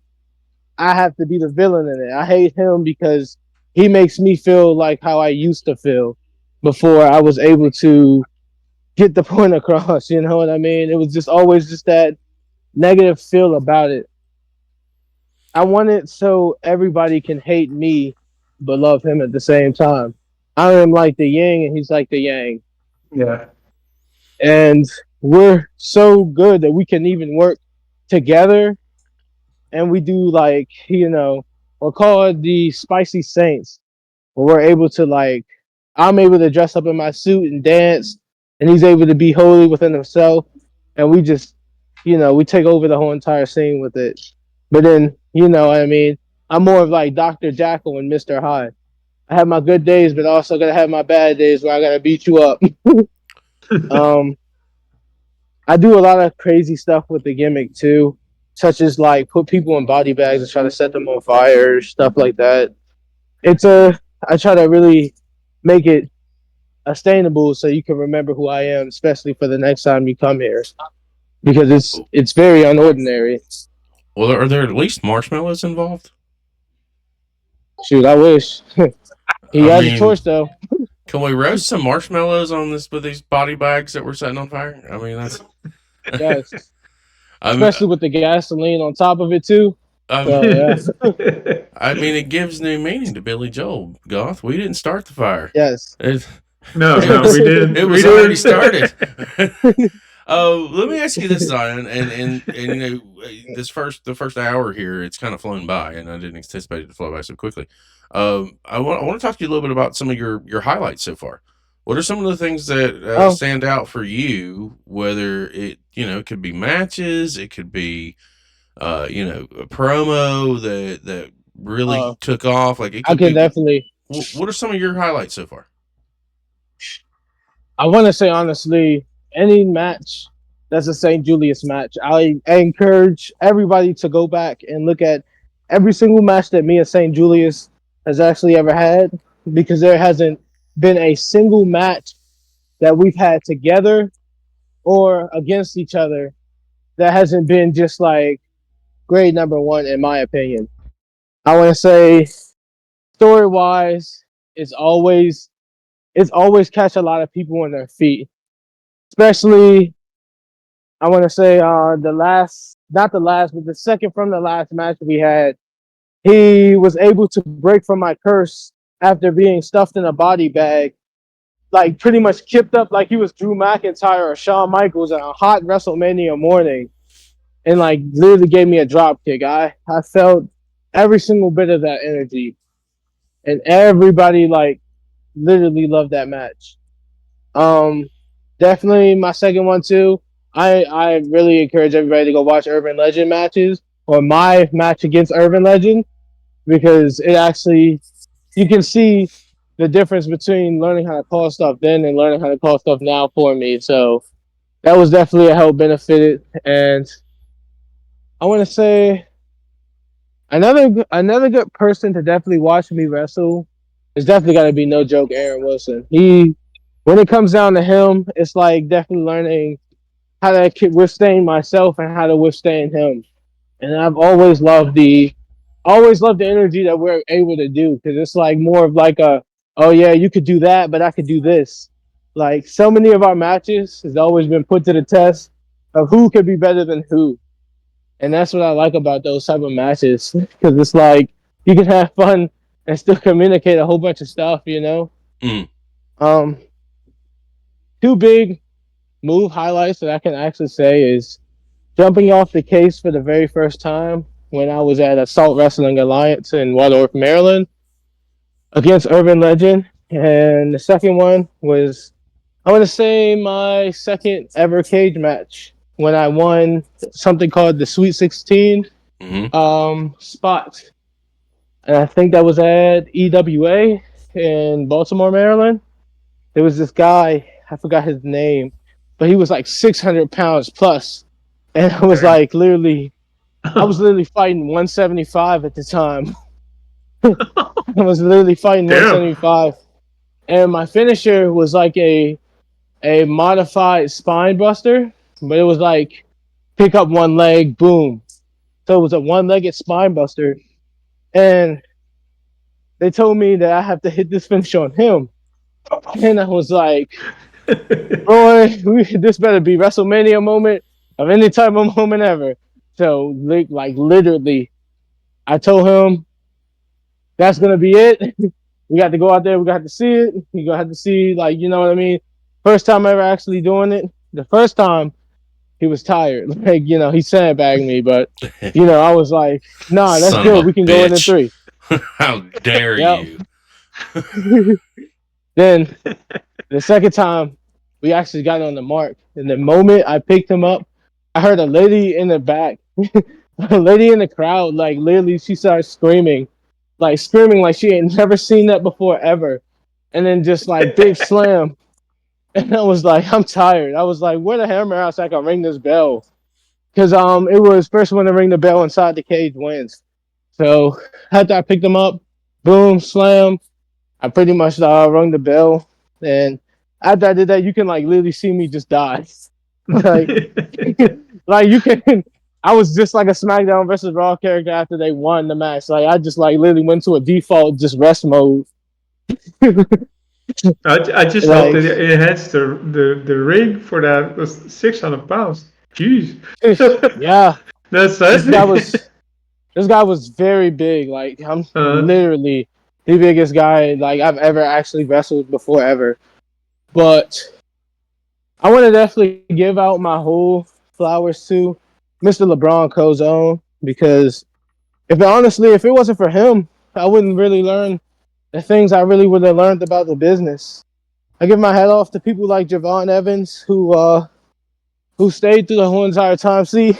I have to be the villain in it. I hate him because he makes me feel like how I used to feel before I was able to get the point across. You know what I mean? It was just always just that negative feel about it. I want it so everybody can hate me but love him at the same time. I am like the yin and he's like the yang. Yeah. And we're so good that we can even work together and we do we're called the Spicy Saints, where we're able to I'm able to dress up in my suit and dance, and he's able to be holy within himself, and we just we take over the whole entire scene with it. But then what I mean, I'm more of like Dr. Jackal and Mr. Hyde. I have my good days, but also gonna have my bad days where I gotta beat you up. um, I do a lot of crazy stuff with the gimmick too, such as like put people in body bags and try to set them on fire, stuff like that. It's a I try to really make it sustainable so you can remember who I am, especially for the next time you come here, because it's very unordinary. Well, are there at least marshmallows involved? Shoot, I wish. He I has a mean, torch though. can we roast some marshmallows on this with these body bags that we're setting on fire? I mean, that's. Yes, I'm, especially with the gasoline on top of it too. I'm, So yeah, I mean, it gives new meaning to Billy Joel. Goth, we didn't start the fire. yes. It, No, it no, was, we didn't. it We was didn't. already started. Oh, let me ask you this, Zion, and you know, the first hour here, it's kind of flown by, and I didn't anticipate it to flow by so quickly. I want to talk to you a little bit about some of your highlights so far. What are some of the things that Oh, stand out for you? Whether it could be matches, it could be a promo that really uh, took off. Like it I could can be. definitely. What are some of your highlights so far? I want to say honestly, any match that's a St. Julius match, I encourage everybody to go back and look at every single match that me and St. Julius has actually ever had, because there hasn't been a single match that we've had together or against each other that hasn't been just like grade number one, in my opinion. I want to say story wise, it's always catch a lot of people on their feet, especially I want to say the last, not the last, but the second from the last match we had. He was able to break from my curse after being stuffed in a body bag, like pretty much kipped up like he was Drew McIntyre or Shawn Michaels on a hot WrestleMania morning, and like literally gave me a drop kick. I felt every single bit of that energy, and everybody like literally loved that match. Um, Definitely my second one too. I really encourage everybody to go watch Urban Legend matches or my match against Urban Legend, because it actually, you can see the difference between learning how to call stuff then and learning how to call stuff now for me. So that was definitely a help benefited. And I want to say another good person to definitely watch me wrestle is definitely got to be, no joke, Aaron Wilson. He, when it comes down to him, it's like definitely learning how to withstand myself and how to withstand him. And I've always loved the energy that we're able to do, because it's like more of like a, oh yeah, you could do that, but I could do this. Like so many of our matches has always been put to the test of who could be better than who, and that's what I like about those type of matches, because it's like you can have fun and still communicate a whole bunch of stuff, you know. Mm. Um, Two big move highlights that I can actually say is jumping off the case for the very first time when I was at Assault Wrestling Alliance in Waldorf, Maryland, against Urban Legend. And the second one was, I want to say, my second ever cage match when I won something called the Sweet 16 Mm-hmm. spot. And I think that was at EWA in Baltimore, Maryland. There was this guy, I forgot his name, but he was like 600 pounds plus. And I was like I was literally fighting 175 at the time. I was literally fighting Damn. 175. And my finisher was like a modified spine buster, but it was like pick up one leg, boom. So it was a one-legged spine buster. And they told me that I have to hit this finish on him. And I was like, boy, this better be WrestleMania moment of any type of moment ever. So like literally, I told him that's gonna be it. We got to go out there. We got to see it. You gonna have to see, like, you know what I mean. First time ever actually doing it. The first time he was tired, like, you know, he sandbagged me, but you know, I was like, nah, that's Son of good. a We can go in bitch. 3. How dare Yep. you? Then the second time, we actually got on the mark. And the moment I picked him up, I heard a lady in the back, a lady in the crowd, like literally, she started screaming like she ain't never seen that before ever. And then just like big slam. And I was like, I'm tired. I was like, where the hammer out so I can ring this bell? Because it was first one to ring the bell inside the cage wins. So after I picked him up, boom, slam, I pretty much rung the bell. And after I did that, you can like literally see me just die. Like, like you can, I was just like a SmackDown versus Raw character after they won the match. Like I just like literally went to a default just rest mode. I just hope Like that it has the rig for that was 600 pounds. Jeez. yeah, That's this guy heavy. was this guy was very big. Like I'm uh, literally the biggest guy like I've ever actually wrestled before ever. But I want to definitely give out my whole flowers to Mr. LeBron Cozone because if it wasn't for him, I wouldn't really learn the things I really would have learned about the business. I give my hat off to people like Javon Evans who stayed through the whole entire time. See,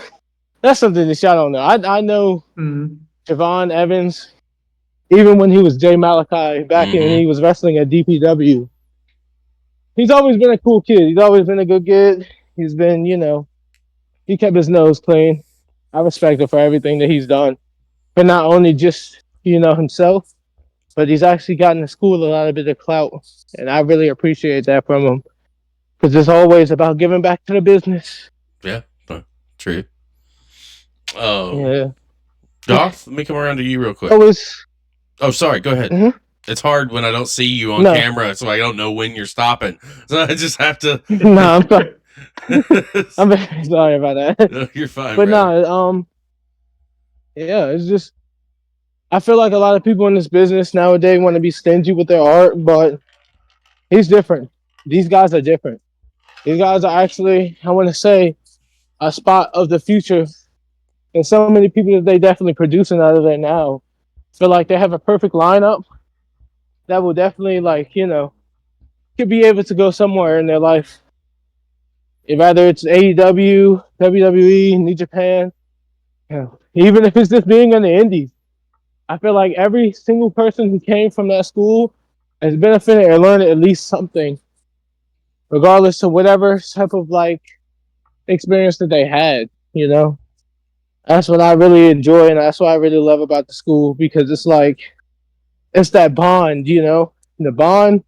that's something that y'all don't know. I know mm, Javon Evans even when he was Jay Malachi back when he was wrestling at DPW. He's always been a cool kid. He's always been a good kid. He's been, he kept his nose clean. I respect him for everything that he's done. But not only just, himself, but he's actually gotten the school a lot of bit of clout. And I really appreciate that from him. Because it's always about giving back to the business. Yeah, true. Oh, Yeah. Goth, let me come around to you real quick. Always. Oh, sorry, go ahead. Mhm. It's hard when I don't see you on No. camera, so I don't know when you're stopping. So I just have to. No, I'm sorry. I'm very sorry about that. No, you're fine, But brother. no, yeah, it's just I feel like a lot of people in this business nowadays want to be stingy with their art, but he's different. These guys are different. These guys are actually, I want to say, a spot of the future. And so many people that they definitely producing out of there now feel like they have a perfect lineup that will definitely could be able to go somewhere in their life. Whether it's AEW, WWE, New Japan, even if it's just being in the indies. I feel like every single person who came from that school has benefited or learned at least something, regardless of whatever type of experience that they had. That's what I really enjoy, and that's what I really love about the school because it's that bond. And the bond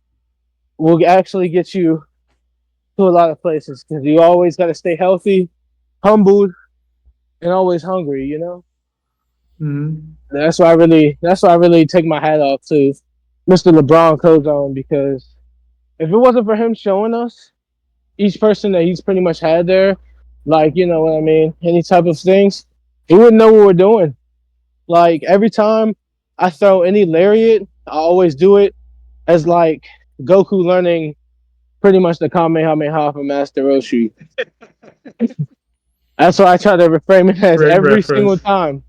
will actually get you to a lot of places because you always got to stay healthy, humbled, and always hungry. mm. That's why I really take my hat off to Mr. LeBron Cozone because if it wasn't for him showing us each person that he's pretty much had there, you know what I mean, any type of things, he wouldn't know what we're doing. Like every time I throw any lariat, I always do it as Goku learning pretty much the Kamehameha from Master Roshi. That's why I try to reframe it as Great every single reference. time.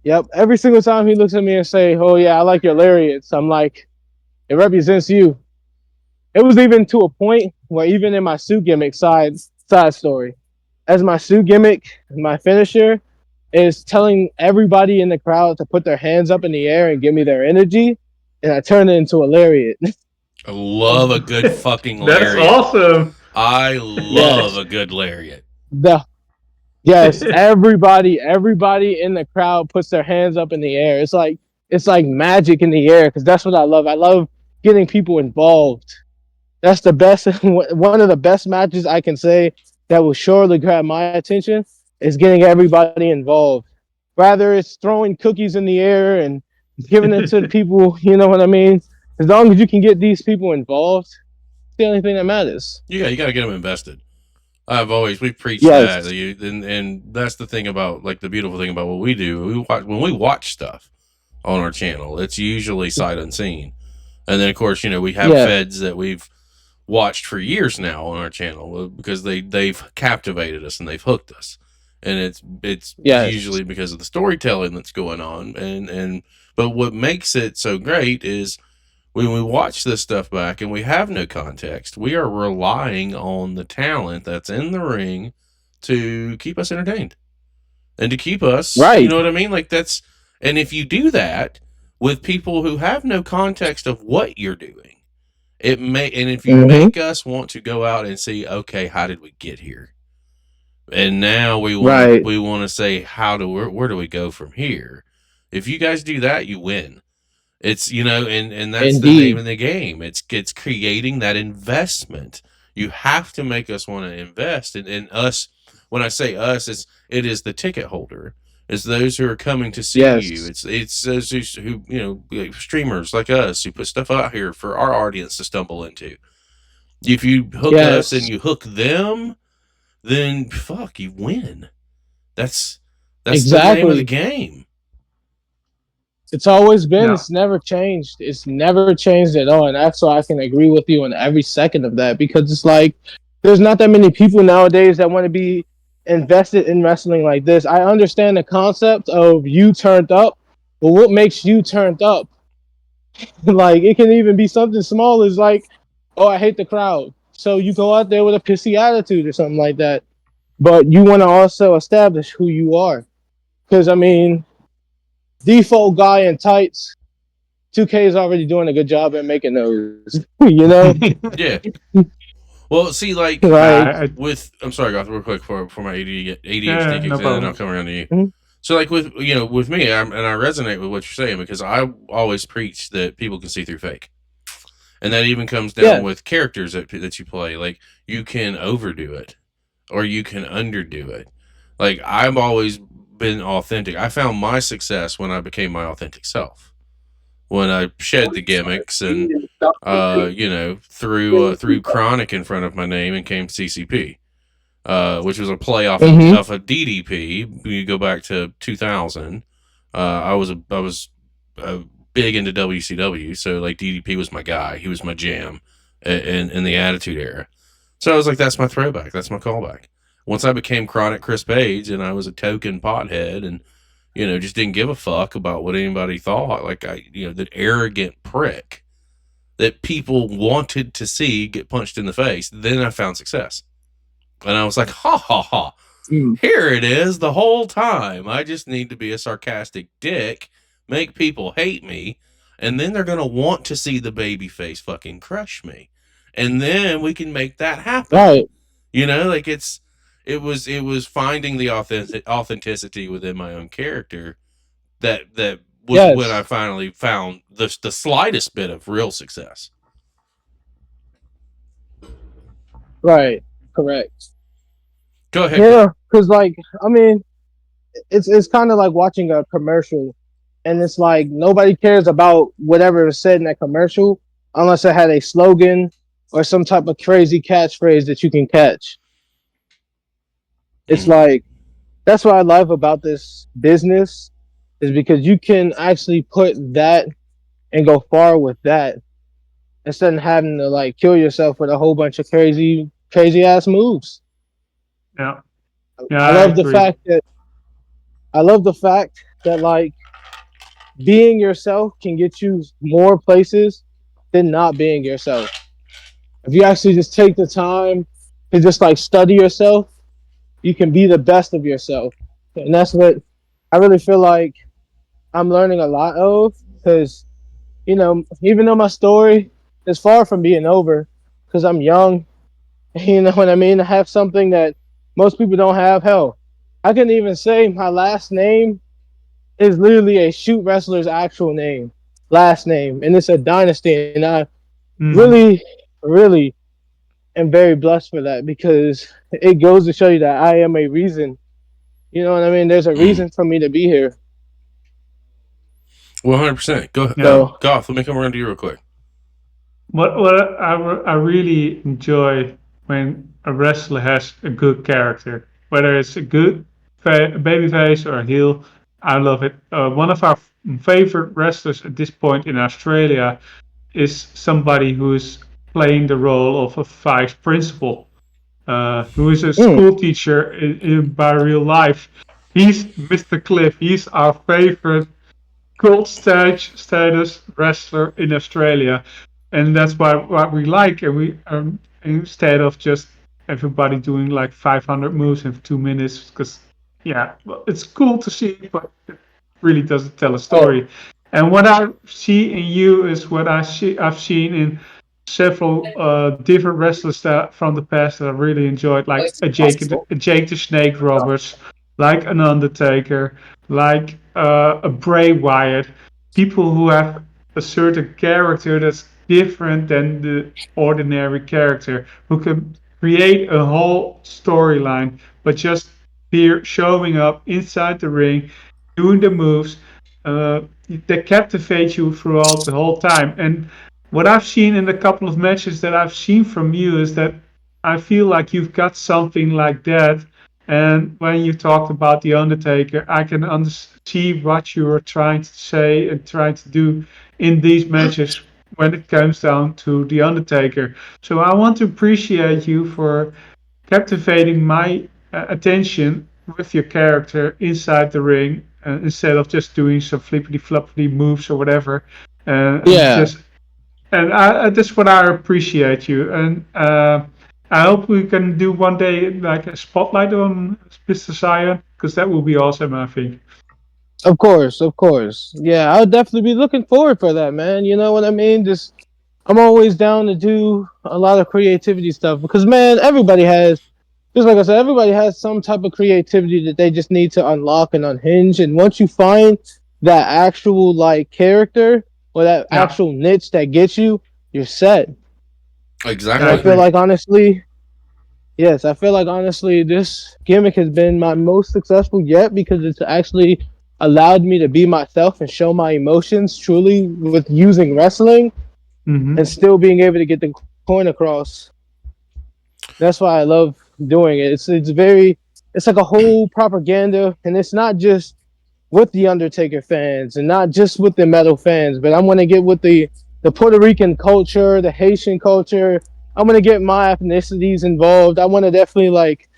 Yep, every single time he looks at me and say, "Oh yeah, I like your lariats," I'm like, "It represents you." It was even to a point where even in my suit gimmick side story, as my suit gimmick, my finisher is telling everybody in the crowd to put their hands up in the air and give me their energy, and I turn it into a lariat. I love a good fucking That's lariat. awesome. I love Yes. a good lariat. Yes, everybody in the crowd puts their hands up in the air. It's like magic in the air because that's what I love. I love getting people involved. That's the best one of the best matches I can say that will surely grab my attention is getting everybody involved. Whether it's throwing cookies in the air and giving it to the people, you know what I mean? As long as you can get these people involved, it's the only thing that matters. You got to get them invested. We've preached that, Yes. and that's the thing about the beautiful thing about what we do. When we watch stuff on our channel, it's usually sight unseen, and then of course we have Yeah. feds that we've watched for years now on our channel because they've captivated us and they've hooked us, and it's Yes. usually because of the storytelling that's going on, and but what makes it so great is when we watch this stuff back and we have no context, we are relying on the talent that's in the ring to keep us entertained and to keep us, you Right. know what I mean? And if you do that with people who have no context of what you're doing, and if you make us want to go out and see, okay, how did we get here? And now Right. we want to say, where do we go from here? If you guys do that, you win. It's and that's the name Indeed. of the game. It's creating that investment. You have to make us want to invest in us when I say us, it is the ticket holder. It's those who are coming to see you. Yes. It's those who like streamers like us who put stuff out here for our audience to stumble into. If you hook us and Yes. you hook them, then fuck, you win. That's the name of the Exactly. game. It's always been. Yeah. It's never changed. It's never changed at all, and that's why I can agree with you on every second of that. Because it's like there's not that many people nowadays that want to be invested in wrestling like this. I understand the concept of you turned up, but what makes you turned up? Like it can even be something small as like, oh, I hate the crowd. So you go out there with a pissy attitude or something like that. But you want to also establish who you are. Because I mean, default guy in tights, 2K is already doing a good job at making those. You know, Yeah. Well, see, like like I'm sorry, Goth, real quick for my ADHD Yeah, kicks no in, and then I'll problem. come around to you. Mhm. So, like with with me, and I resonate with what you're saying because I always preach that people can see through fake, and that even comes down yeah, with characters that you play. Like you can overdo it, or you can underdo it. Like I've always been authentic. I found my success when I became my authentic self. When I shed the gimmicks and threw Chronic in front of my name and came CCP, which was a play hmm off of DDP. You go back to 2000. I was big into WCW, so like DDP was my guy. He was my jam in the Attitude Era. So I was like, that's my throwback. That's my callback. Once I became Chronic Chris Page and I was a token pothead and just didn't give a fuck about what anybody thought. Like that arrogant prick that people wanted to see get punched in the face. Then I found success. And I was like, ha ha ha. Here it is the whole time. I just need to be a sarcastic dick, make people hate me, and then they're going to want to see the baby face fucking crush me. And then we can make that happen. right, Like it was finding the authenticity within my own character that was when I yes, finally found the slightest bit of real success. right, correct. Go ahead. Yeah, because like I mean, it's kind of like watching a commercial, and it's like nobody cares about whatever is said in that commercial unless it had a slogan or some type of crazy catchphrase that you can catch. It's Mhm. like that's what I love about this business is because you can actually put that and go far with that instead of having to like kill yourself with a whole bunch of crazy ass moves. Yeah. Yeah, I I love the agree. fact that I love the fact that like being yourself can get you more places than not being yourself. If you actually just take the time to just like study yourself, you can be the best of yourself. And that's what I really feel like I'm learning a lot of because, even though my story is far from being over because I'm young, you know what I mean? I have something that most people don't have. Hell, I can even say my last name is literally a shoot wrestler's actual name, last name, and it's a dynasty. And I Hmm. really, really am very blessed for that because it goes to show you that I am a reason. You know what I mean? There's a Mhm. reason for me to be here. 100%. Go Yeah. So, Goth. Let me come around to you real quick. I really enjoy when a wrestler has a good character, whether it's a good babyface or a heel. I love it. One of our favorite wrestlers at this point in Australia is somebody who's playing the role of a vice principal, who is a mm, school teacher by real life. He's Mr. Cliff. He's our favorite cult status wrestler in Australia, and that's what we like. And we instead of just everybody doing like 500 moves in 2 minutes, because yeah, well, it's cool to see, but it really doesn't tell a right, story. And what I see in you is what I've seen in several different wrestlers that from the past that I really enjoyed, like a Jake the Snake Roberts, like an Undertaker, like a Bray Wyatt, people who have a certain character that's different than the ordinary character, create a whole storyline, but just be showing up inside the ring, doing the moves that captivate you throughout the whole time. And what I've seen in the couple of matches that I've seen from you is that I feel like you've got something like that. And when you talked about The Undertaker, I can see what you are trying to say and trying to do in these matches when it comes down to The Undertaker. So I want to appreciate you for captivating my attention with your character inside the ring instead of just doing some flippity floppity moves or whatever. And Yeah, just and that's what I appreciate you. And I hope we can do one day like a spotlight on Mr. Zion because that will be awesome. I think. of course, of course. Yeah, I'll definitely be looking forward for that, man. You know what I mean? Just I'm always down to do a lot of creativity stuff because, man, everybody has, just like I said, everybody has some type of creativity that they just need to unlock and unhinge. And once you find that actual like character or that Yeah, actual niche that gets you, you're set. And I I Exactly. feel agree. like honestly, yes, I feel like honestly, this gimmick has been my most successful yet because it's actually allowed me to be myself and show my emotions truly with using wrestling and Hmm. still being able to get the point across. That's why I love doing it. It's very it's like a whole propaganda, and it's not just with the Undertaker fans and not just with the metal fans, but I'm gonna get with the Puerto Rican culture, the Haitian culture. I'm gonna get my ethnicities involved. I want to definitely like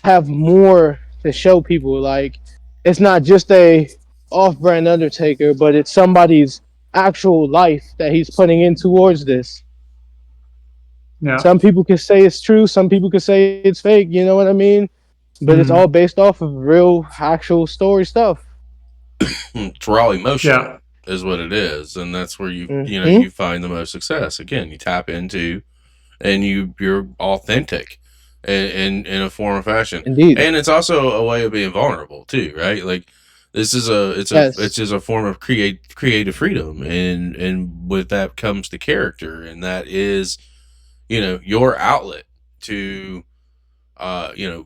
have more to show people. Like it's not just a off-brand Undertaker, but it's somebody's actual life that he's putting in towards this. Yeah. Some people could say it's true. Some people could say it's fake. You know what I mean? But it's all Mm. based off of real, actual story stuff. It's raw emotion Yeah. is what it is, and that's where Mm-hmm. you find the most success. Again, you tap into and you're authentic in a form of fashion, Indeed. and it's also a way of being vulnerable too, right? Like this is it's Yes. just a form of creative freedom, and with that comes the character, and that is your outlet to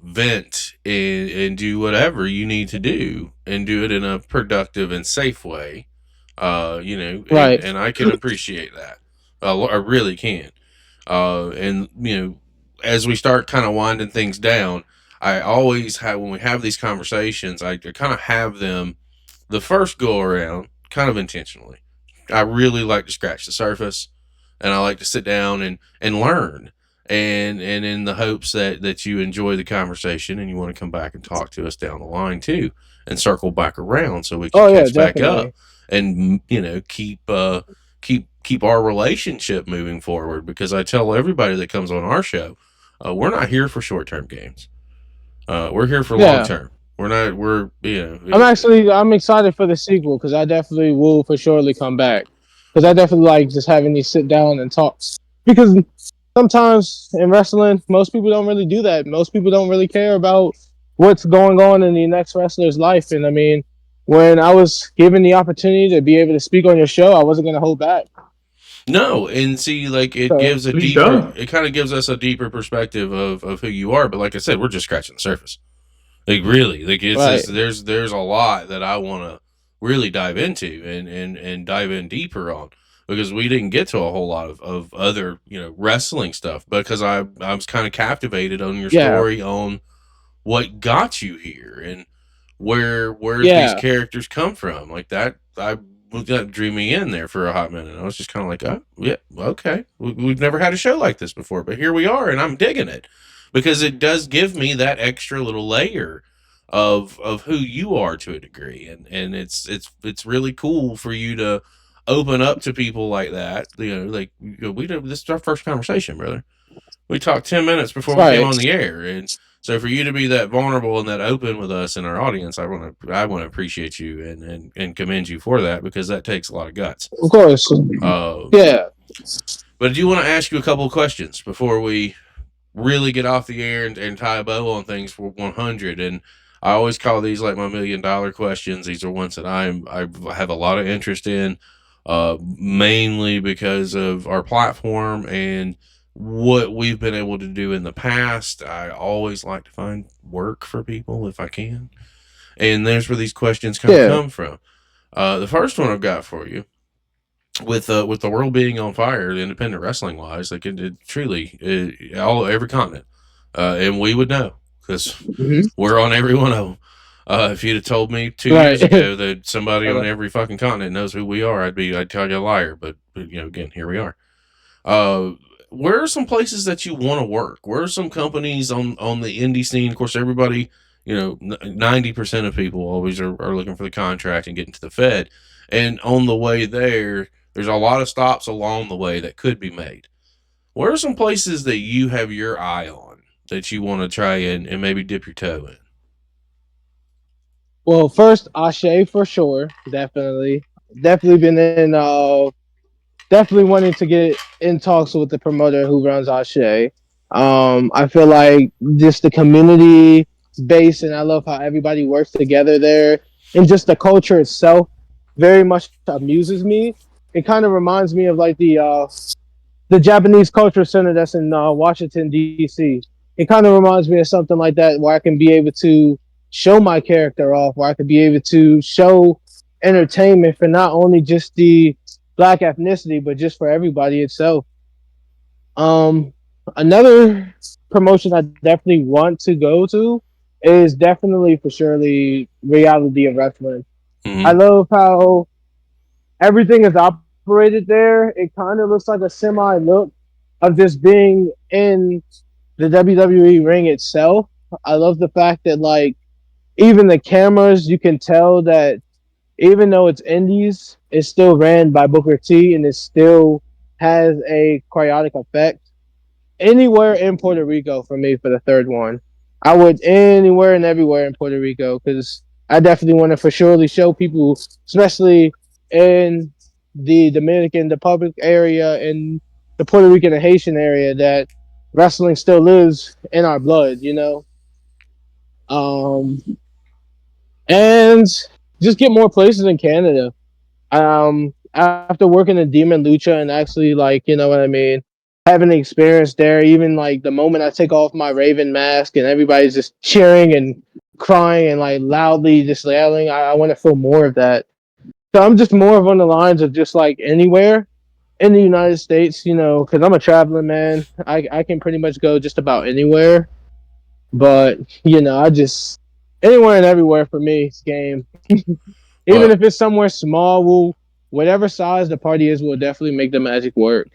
vent and do whatever you need to do and do it in a productive and safe way. And Right. I can appreciate that. I really can. And as we start kind of winding things down, I always have when we have these conversations, I kind of have them the first go around kind of intentionally. I really like to scratch the surface, and I like to sit down and learn, and in the hopes that you enjoy the conversation and you want to come back and talk to us down the line too, and circle back around so we can Oh yeah, catch back up definitely. and keep our relationship moving forward. Because I tell everybody that comes on our show, we're not here for short term games. We're here for long Yeah. term. We're not. We're I'm excited for the sequel because I definitely will for surely come back because I definitely like just having these sit down and talks because sometimes in wrestling most people don't really do that. Most people don't really care about what's going on in the next wrestler's life. And I mean, when I was given the opportunity to be able to speak on your show, I wasn't gonna hold back. No, and see, like it So gives a Please deeper. don't. It kind of gives us a deeper perspective of who you are. But like I said, we're just scratching the surface. Like really, like it's right. just, there's a lot that I want to really dive into and dive in deeper on, because we didn't get to a whole lot of other wrestling stuff, because I was kind of captivated on your Yeah. story on what got you here and where these Yeah. characters come from, like that drew me in there for a hot minute. I was just kind of like, oh yeah, okay, we've never had a show like this before, but here we are, and I'm digging it because it does give me that extra little layer of who you are to a degree, and it's really cool for you to open up to people like that. Like this is our first conversation, brother. We talked 10 minutes before we came Right. on the air, and so for you to be that vulnerable and that open with us and our audience, I want to appreciate you and commend you for that, because that takes a lot of guts. Of course. uh, Yeah. but I do want to ask you a couple of questions before we really get off the air and tie a bow on things for 100. And I always call these like my $1,000,000 questions. These are ones that I have a lot of interest in, mainly because of our platform and what we've been able to do in the past. I always like to find work for people if I can. And there's where these questions kind of Yeah. come from. The first one I've got for you, with the world being on fire, independent wrestling wise, like it truly every continent, and we would know because Hmm. we're on every one of them. If you'd have told me 2 years Right. ago that somebody on every fucking continent knows who we are, I'd tell you a liar. But again, here we are. Uh, where are some places that you want to work? Where are some companies on the indie scene? Of course, everybody, 90% of people always are looking for the contract and getting to the Fed. And on the way there's a lot of stops along the way that could be made. Where are some places that you have your eye on that you want to try and maybe dip your toe in? Well, first, Ashe for sure, definitely been in, definitely wanting to get in talks with the promoter who runs Ashe. I feel like just the community base, and I love how everybody works together there, and just the culture itself, very much amuses me. It kind of reminds me of like the Japanese Culture Center that's in Washington D.C. It kind of reminds me of something like that, where I can be able to show my character off, where I could be able to show entertainment for not only just the black ethnicity, but just for everybody itself. Um, Another promotion I definitely want to go to is definitely for surely reality of wrestling. I Mm-hmm. love how everything is operated there. It kind of looks like a semi look of just being in the WWE ring itself. I love the fact that like even the cameras, you can tell that even though it's indies, it's still ran by Booker T and it still has a chaotic effect. Anywhere in Puerto Rico for me for the third one. I would anywhere and everywhere in Puerto Rico because I definitely want to for surely show people, especially in the Dominican Republic area and the Puerto Rican and Haitian area, that wrestling still lives in our blood. Um, and just get more places in Canada. After working in Demon Lucha and actually like, you know what I mean, having the experience there, even like the moment I take off my Raven mask and everybody's just cheering and crying and like loudly just yelling, I want to feel more of that. So I'm just more of on the lines of just like anywhere in the United States, because I'm a traveling man. I can pretty much go just about anywhere. But, I just anywhere and everywhere for me is game. Even Well, if it's somewhere small, whatever size the party is, we'll definitely make the magic work.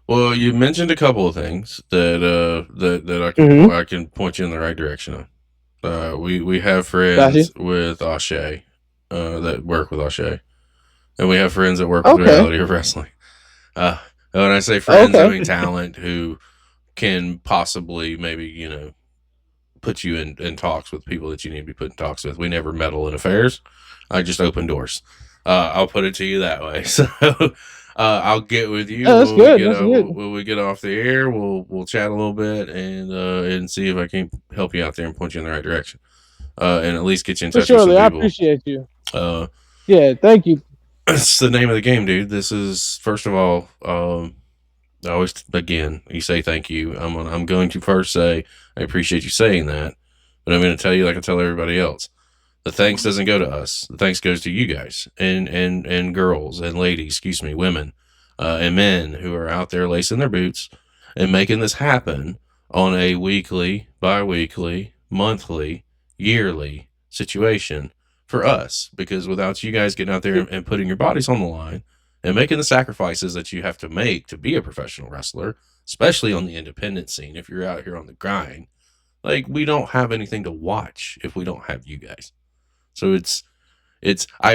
well, you mentioned a couple of things that Mm-hmm. I can point you in the right direction on. We have Got you. friends with Ashe, that work with Ashe, and we have friends that work with Okay. Reality of Wrestling. Uh, when I say friends, I Okay. mean talent who can possibly maybe put you in talks with people that you need to be put in talks with. We never meddle in affairs. I just open doors. I'll put it to you that way. So I'll get with you Oh, that's when we good. get That's good. when we get off the air. We'll chat a little bit and see if I can help you out there and point you in the right direction. And at least get you in For touch with some surely. I people. appreciate you. Uh, Yeah. Thank you. it's the name of the game, dude. This is first of all. I always, again, you say thank you. I'm going to first say I appreciate you saying that, but I'm going to tell you like I tell everybody else. The thanks doesn't go to us. The thanks goes to you guys and girls and ladies, excuse me, women, and men who are out there lacing their boots and making this happen on a weekly, bi-weekly, monthly, yearly situation for us. Because without you guys getting out there and putting your bodies on the line and making the sacrifices that you have to make to be a professional wrestler, especially on the independent scene, if you're out here on the grind, like we don't have anything to watch if we don't have you guys. So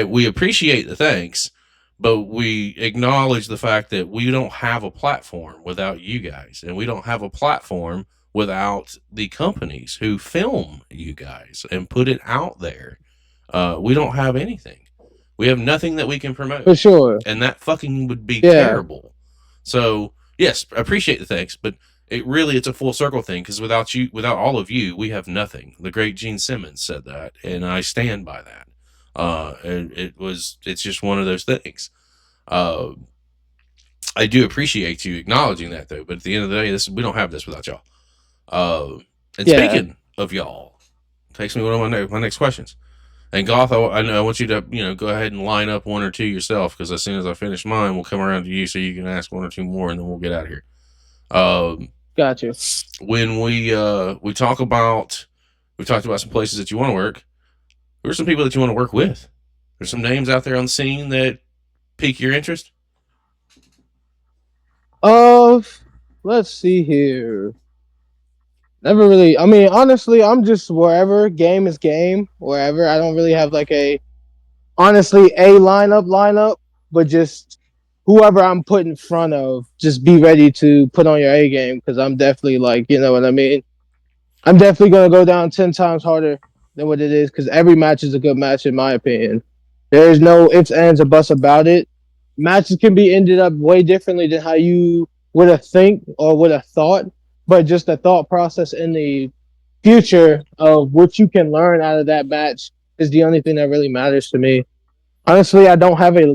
we appreciate the thanks, but we acknowledge the fact that we don't have a platform without you guys, and we don't have a platform without the companies who film you guys and put it out there. We don't have anything. We have nothing that we can promote, For sure. and that fucking would be Yeah. terrible. So yes, appreciate the thanks, but it's a full circle thing because without all of you, we have nothing. The great Gene Simmons said that, and I stand by that. And it's just one of those things. Uh, I do appreciate you acknowledging that, though. But at the end of the day, we don't have this without y'all. And Yeah. speaking of y'all, takes me to one of my next questions. And Goth, I want you to go ahead and line up one or two yourself, because as soon as I finish mine, we'll come around to you so you can ask one or two more, and then we'll get out of here. Got you. When we talked about some places that you want to work. Who are some people that you want to work with? There's some names out there on the scene that pique your interest. Let's see here. Never really. I mean, honestly, I'm just wherever. Game is game. Wherever. I don't really have like a lineup, but just whoever I'm put in front of, just be ready to put on your A game, because I'm definitely like, you know what I mean. I'm definitely gonna go down 10 times harder than what it is, because every match is a good match in my opinion. There is no ifs, ands, or buts about it. Matches can be ended up way differently than how you would have think or would have thought, but just the thought process in the future of what you can learn out of that match is the only thing that really matters to me. Honestly, I don't have a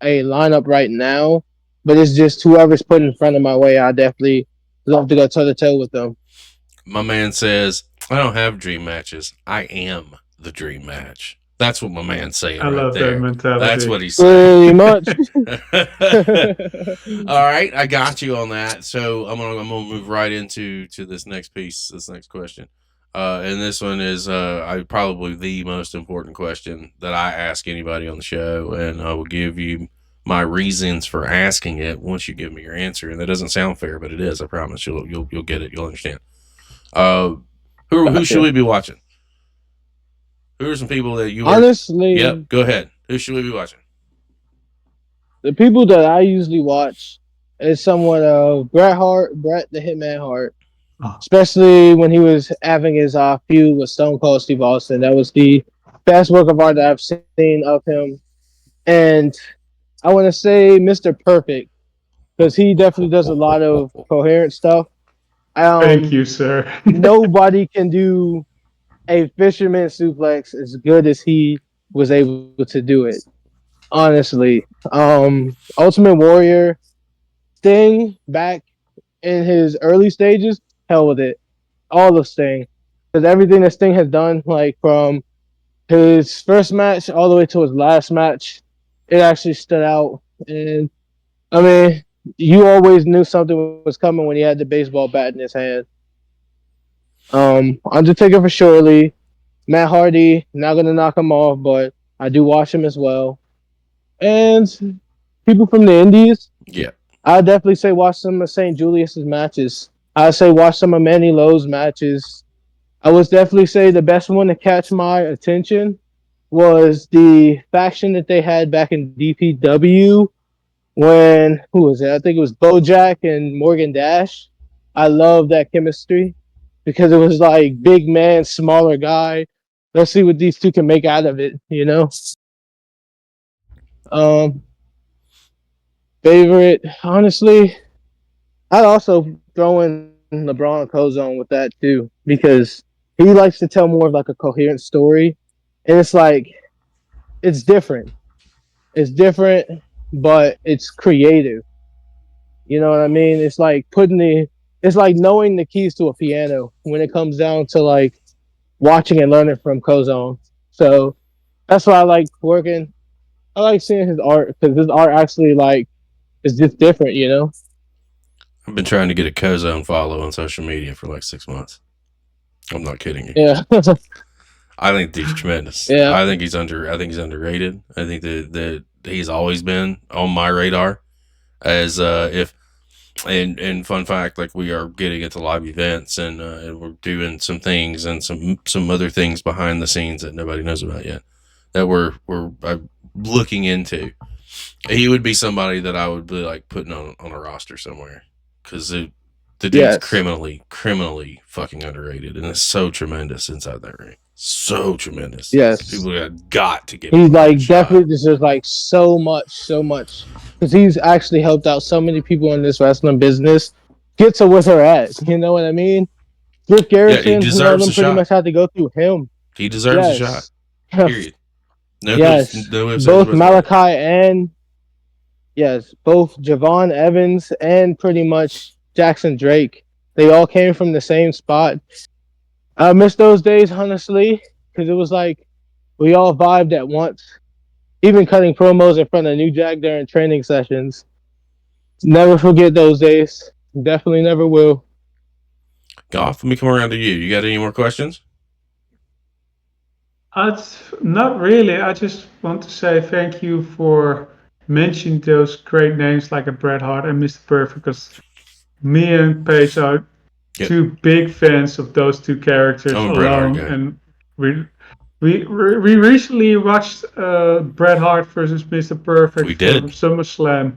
lineup right now, but it's just whoever's put in front of my way. I definitely love to go toe to toe with them. My man says, I don't have dream matches. I am the dream match. That's what my man's saying I right love there. that mentality. That's what he's saying. Pretty much. All right, I got you on that. So I'm gonna move right into this next piece, this next question. And this one is probably the most important question that I ask anybody on the show, and I will give you my reasons for asking it once you give me your answer. And that doesn't sound fair, but it is. I promise you'll get it. You'll understand. Who should we be watching? Who are some people that you honestly? Yep, go ahead. Who should we be watching? The people that I usually watch is somewhat of Bret the Hitman Hart. Oh. Especially when he was having his feud with Stone Cold Steve Austin. That was the best work of art that I've seen of him. And I want to say Mr. Perfect, because he definitely does a lot of coherent stuff. Thank you, sir. Nobody can do a fisherman suplex as good as he was able to do it. Honestly. Ultimate Warrior, Sting back in his early stages, hell with it. All of Sting. Because everything that Sting has done, like from his first match all the way to his last match, it actually stood out. And I mean, you always knew something was coming when he had the baseball bat in his hand. Undertaker for surely. Matt Hardy, not gonna knock him off, but I do watch him as well. And people from the Indies. Yeah. I'd definitely say watch some of St. Julius's matches. I'd say watch some of Manny Lowe's matches. I would definitely say the best one to catch my attention was the faction that they had back in DPW when, who was it? I think it was Bojack and Morgan Dash. I love that chemistry because it was like big man, smaller guy. Let's see what these two can make out of it, you know? Favorite, honestly, I'd also throw in LeBron Cozone with that too, because he likes to tell more of like a coherent story. And it's like, it's different. It's different, but it's creative. You know what I mean? It's like it's like knowing the keys to a piano when it comes down to like watching and learning from Cozone. So that's why I like working. I like seeing his art because his art actually like is just different, you know? I've been trying to get a Cozone follow on social media for like 6 months. I'm not kidding you. Yeah. I think he's tremendous. Yeah. I think he's underrated. I think that he's always been on my radar as and fun fact, like we are getting into live events and we're doing some things and some other things behind the scenes that nobody knows about yet that we're looking into. He would be somebody that I would be like putting on a roster somewhere because the dude's criminally fucking underrated and is so tremendous inside that ring. So tremendous. Yes. People got to get. He's like definitely deserves like so much because he's actually helped out so many people in this wrestling business get to where they're at. You know what I mean? Griff Garrison, he deserves a pretty shot. much had to go through him. He deserves a shot. Period. No yes. no Both Malachi and Yes, both Javon Evans and pretty much Jackson Drake. They all came from the same spot. I miss those days, honestly, because it was like we all vibed at once. Even cutting promos in front of New Jack during training sessions. Never forget those days. Definitely never will. Goff, let me come around to you. You got any more questions? Not really. I just want to say thank you for mentioning those great names like a Bret Hart and Mr. Perfect, because me and Paige are Yep. two big fans of those two characters I'm a Bret Hart alone, guy. and we recently watched Bret Hart versus Mr. Perfect We for did. SummerSlam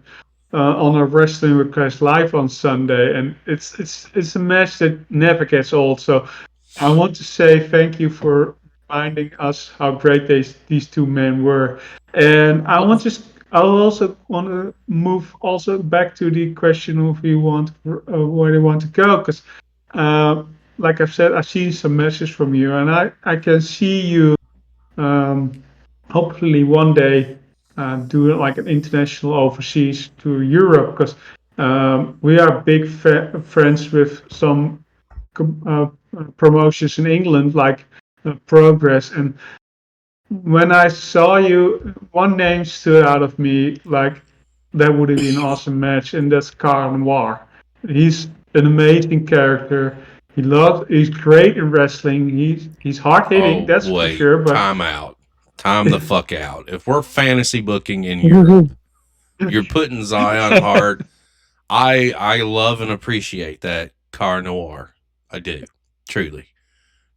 on a Wrestling Request live on Sunday, and it's a match that never gets old. So I want to say thank you for reminding us how great these two men were, and I also want to move also back to the question of you want where they want to go, because like I've said, I've seen some messages from you, and I can see you um, hopefully one day do like an international overseas to Europe, because we are big friends with some promotions in England like Progress, and when I saw you, one name stood out of me like that would have been an awesome match, and that's Car Noir. He's an amazing character. He's great in wrestling. He's hard hitting, Oh, that's for wait. sure. But Time out. Time the fuck out. If we're fantasy booking in Europe, you're putting Zion Hart. I love and appreciate that Car Noir. I do. Truly.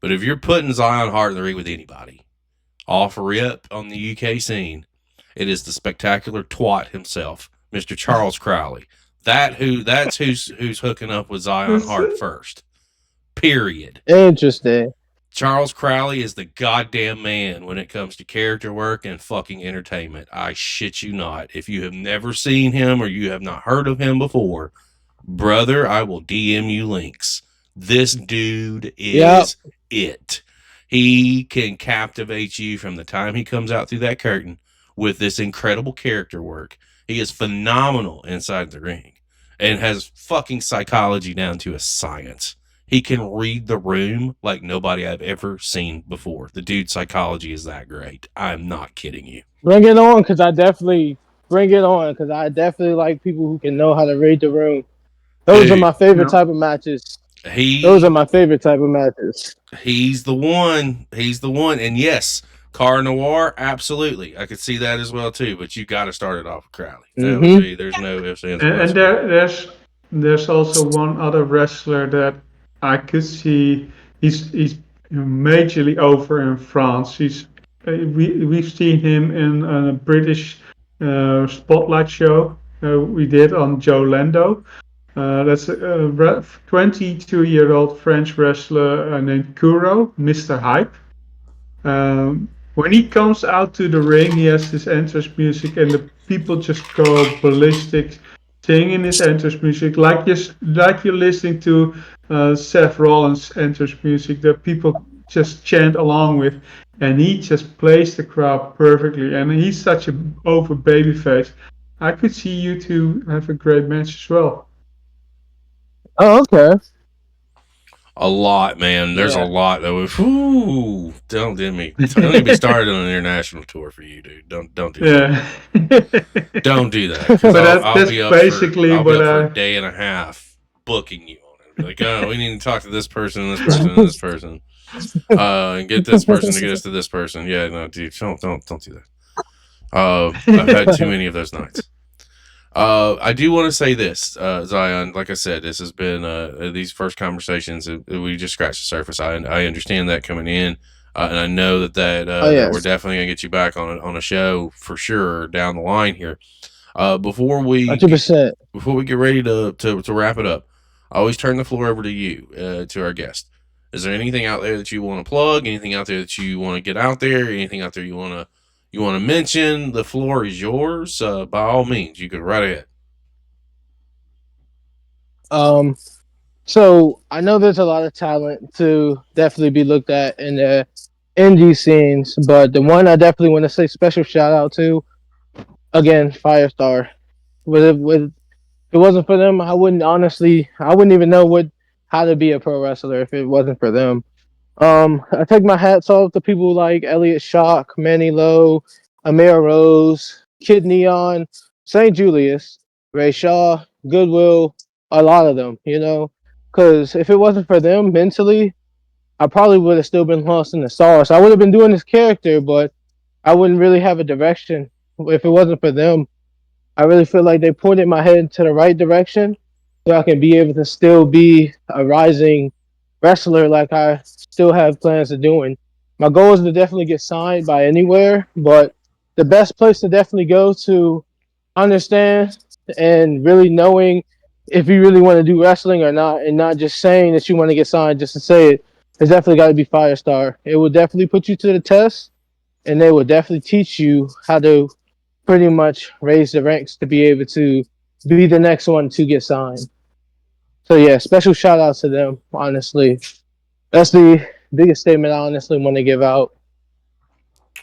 But if you're putting Zion Hart in the ring with anybody, off rip on the UK scene, it is the spectacular twat himself, Mr. Charles Crowley. That's who's hooking up with Zion Hart first. Period. Interesting. Charles Crowley is the goddamn man when it comes to character work and fucking entertainment. I shit you not. If you have never seen him or you have not heard of him before, brother, I will DM you links. This dude is it. He can captivate you from the time he comes out through that curtain with this incredible character work. He is phenomenal inside the ring and has fucking psychology down to a science. He can read the room like nobody I've ever seen before. The dude's psychology is that great. I'm not kidding you. Bring it on, because I definitely like people who can know how to read the room. Those are Dude, my favorite type of matches. Those are my favorite type of matches. He's the one. He's the one. And yes, Car Noir, absolutely. I could see that as well too. But you got to start it off with Crowley. That would be. There's no ifs, ands, and there's also one other wrestler that I could see. He's majorly over in France. We've seen him in a British spotlight show we did on Joe Lando. That's a 22-year-old French wrestler named Kuro, Mr. Hype. When he comes out to the ring, he has this entrance music, and the people just go ballistic, singing his entrance music like you're listening to Seth Rollins' entrance music that people just chant along with, and he just plays the crowd perfectly. And he's such a over babyface. I could see you two have a great match as well. Oh, okay. A lot, man. There's a lot that was. Ooh, don't get me started on an international tour for you, dude. Don't do that. Don't do that. Because I'll be up basically for a day and a half booking you on it. Be like, oh, we need to talk to this person and this person and this person, and get this person to get us to this person. Yeah, no, dude, don't do that. I've had too many of those nights. I do want to say this, Zion. Like I said, this has been these first conversations. We just scratched the surface. I understand that coming in, and I know that we're definitely gonna get you back on a show for sure down the line here. Before we 100%. Before we get ready to wrap it up, I always turn the floor over to you, to our guest. Is there anything out there that you want to plug? Anything out there that you want to get out there? Anything out there you want to mention? The floor is yours. By all means, you go right ahead. So I know there's a lot of talent to definitely be looked at in the indie scenes, but the one I definitely want to say special shout out to, again, Firestar. With if it wasn't for them, I wouldn't even know how to be a pro wrestler if it wasn't for them. I take my hats off to people like Elliot Shock, Manny Lowe, Amir Rose, Kid Neon, St. Julius, Ray Shaw, Goodwill, a lot of them, because if it wasn't for them mentally, I probably would have still been lost in the sauce. I would have been doing this character, but I wouldn't really have a direction if it wasn't for them. I really feel like they pointed my head to the right direction so I can be able to still be a rising wrestler like I still have plans of doing. My goal is to definitely get signed by anywhere, but the best place to definitely go to understand and really knowing if you really want to do wrestling or not, and not just saying that you want to get signed just to say it, it's definitely got to be Firestar. It will definitely put you to the test, and they will definitely teach you how to pretty much raise the ranks to be able to be the next one to get signed. So yeah, special shout out to them, honestly. That's the biggest statement I honestly want to give out.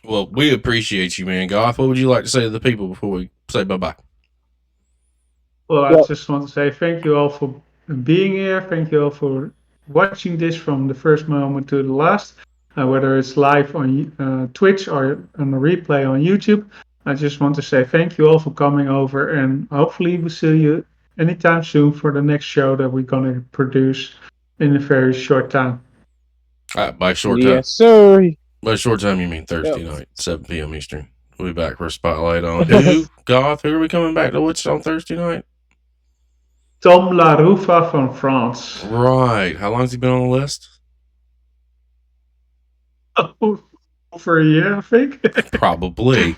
Well, we appreciate you, man. Goth, what would you like to say to the people before we say bye-bye? Well, I Well, just want to say thank you all for being here. Thank you all for watching this from the first moment to the last, whether it's live on Twitch or on a replay on YouTube. I just want to say thank you all for coming over, and hopefully we'll see you anytime soon for the next show that we're going to produce in a very short time. By short time. yes, sir. By short time, you mean Thursday Yep. night, 7 p.m. Eastern. We'll be back for a spotlight on who? Goth, who are we coming back to watch on Thursday night? Tom La Rufa from France. Right. How long's he been on the list? Over a year, I think. Probably.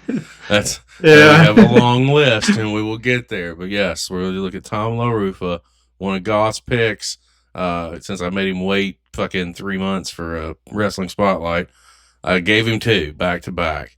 That's Yeah. We have a long list, and we will get there. But yes, we're going to look at Tom La Rufa, one of Goth's picks. Since I made him wait fucking 3 months for a wrestling spotlight, I gave him 2 back to back.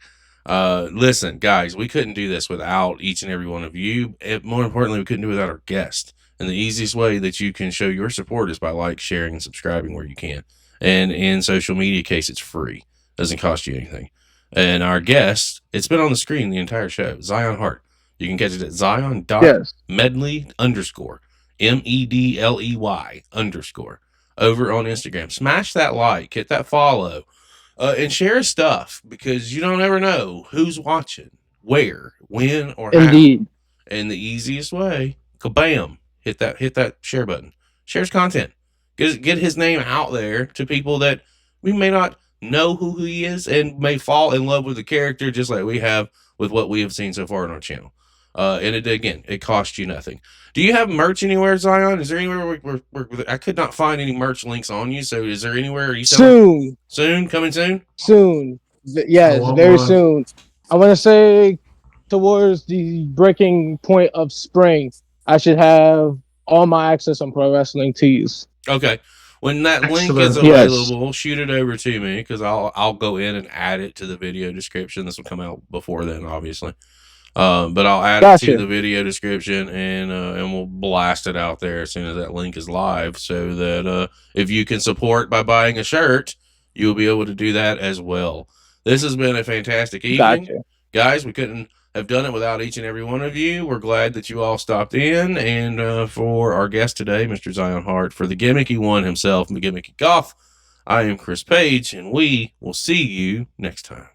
Listen, guys, we couldn't do this without each and every one of you. And more importantly, we couldn't do it without our guest. And the easiest way that you can show your support is by sharing, and subscribing where you can. And in social media case, it's free. Doesn't cost you anything. And our guest, it's been on the screen the entire show, Zion Hart. You can catch it at Zion.medley_, MEDLEY_ over on Instagram. Smash that like, hit that follow, and share his stuff, because you don't ever know who's watching, where, when, or how. Indeed. And the easiest way, kabam, hit that share button. Share his content. Get his name out there to people that we may not know who he is and may fall in love with the character, just like we have with what we have seen so far on our channel. And it costs you nothing. Do you have merch anywhere, Zion? Is there anywhere I could not find any merch links on you? So is there anywhere? Are you selling? Soon? Coming soon? Soon. Yes, very soon. I want to say towards the breaking point of spring, I should have all my access on pro wrestling tees. Okay. When that link is available, shoot it over to me, because I'll go in and add it to the video description. This will come out before then, obviously. But I'll add it to the video description, and we'll blast it out there as soon as that link is live, so that if you can support by buying a shirt, you'll be able to do that as well. This has been a fantastic evening. Guys, we couldn't have done it without each and every one of you. We're glad that you all stopped in. And for our guest today, Mr. Zion Hart, for the gimmicky one himself, the gimmicky Goth, I am Chris Page, and we will see you next time.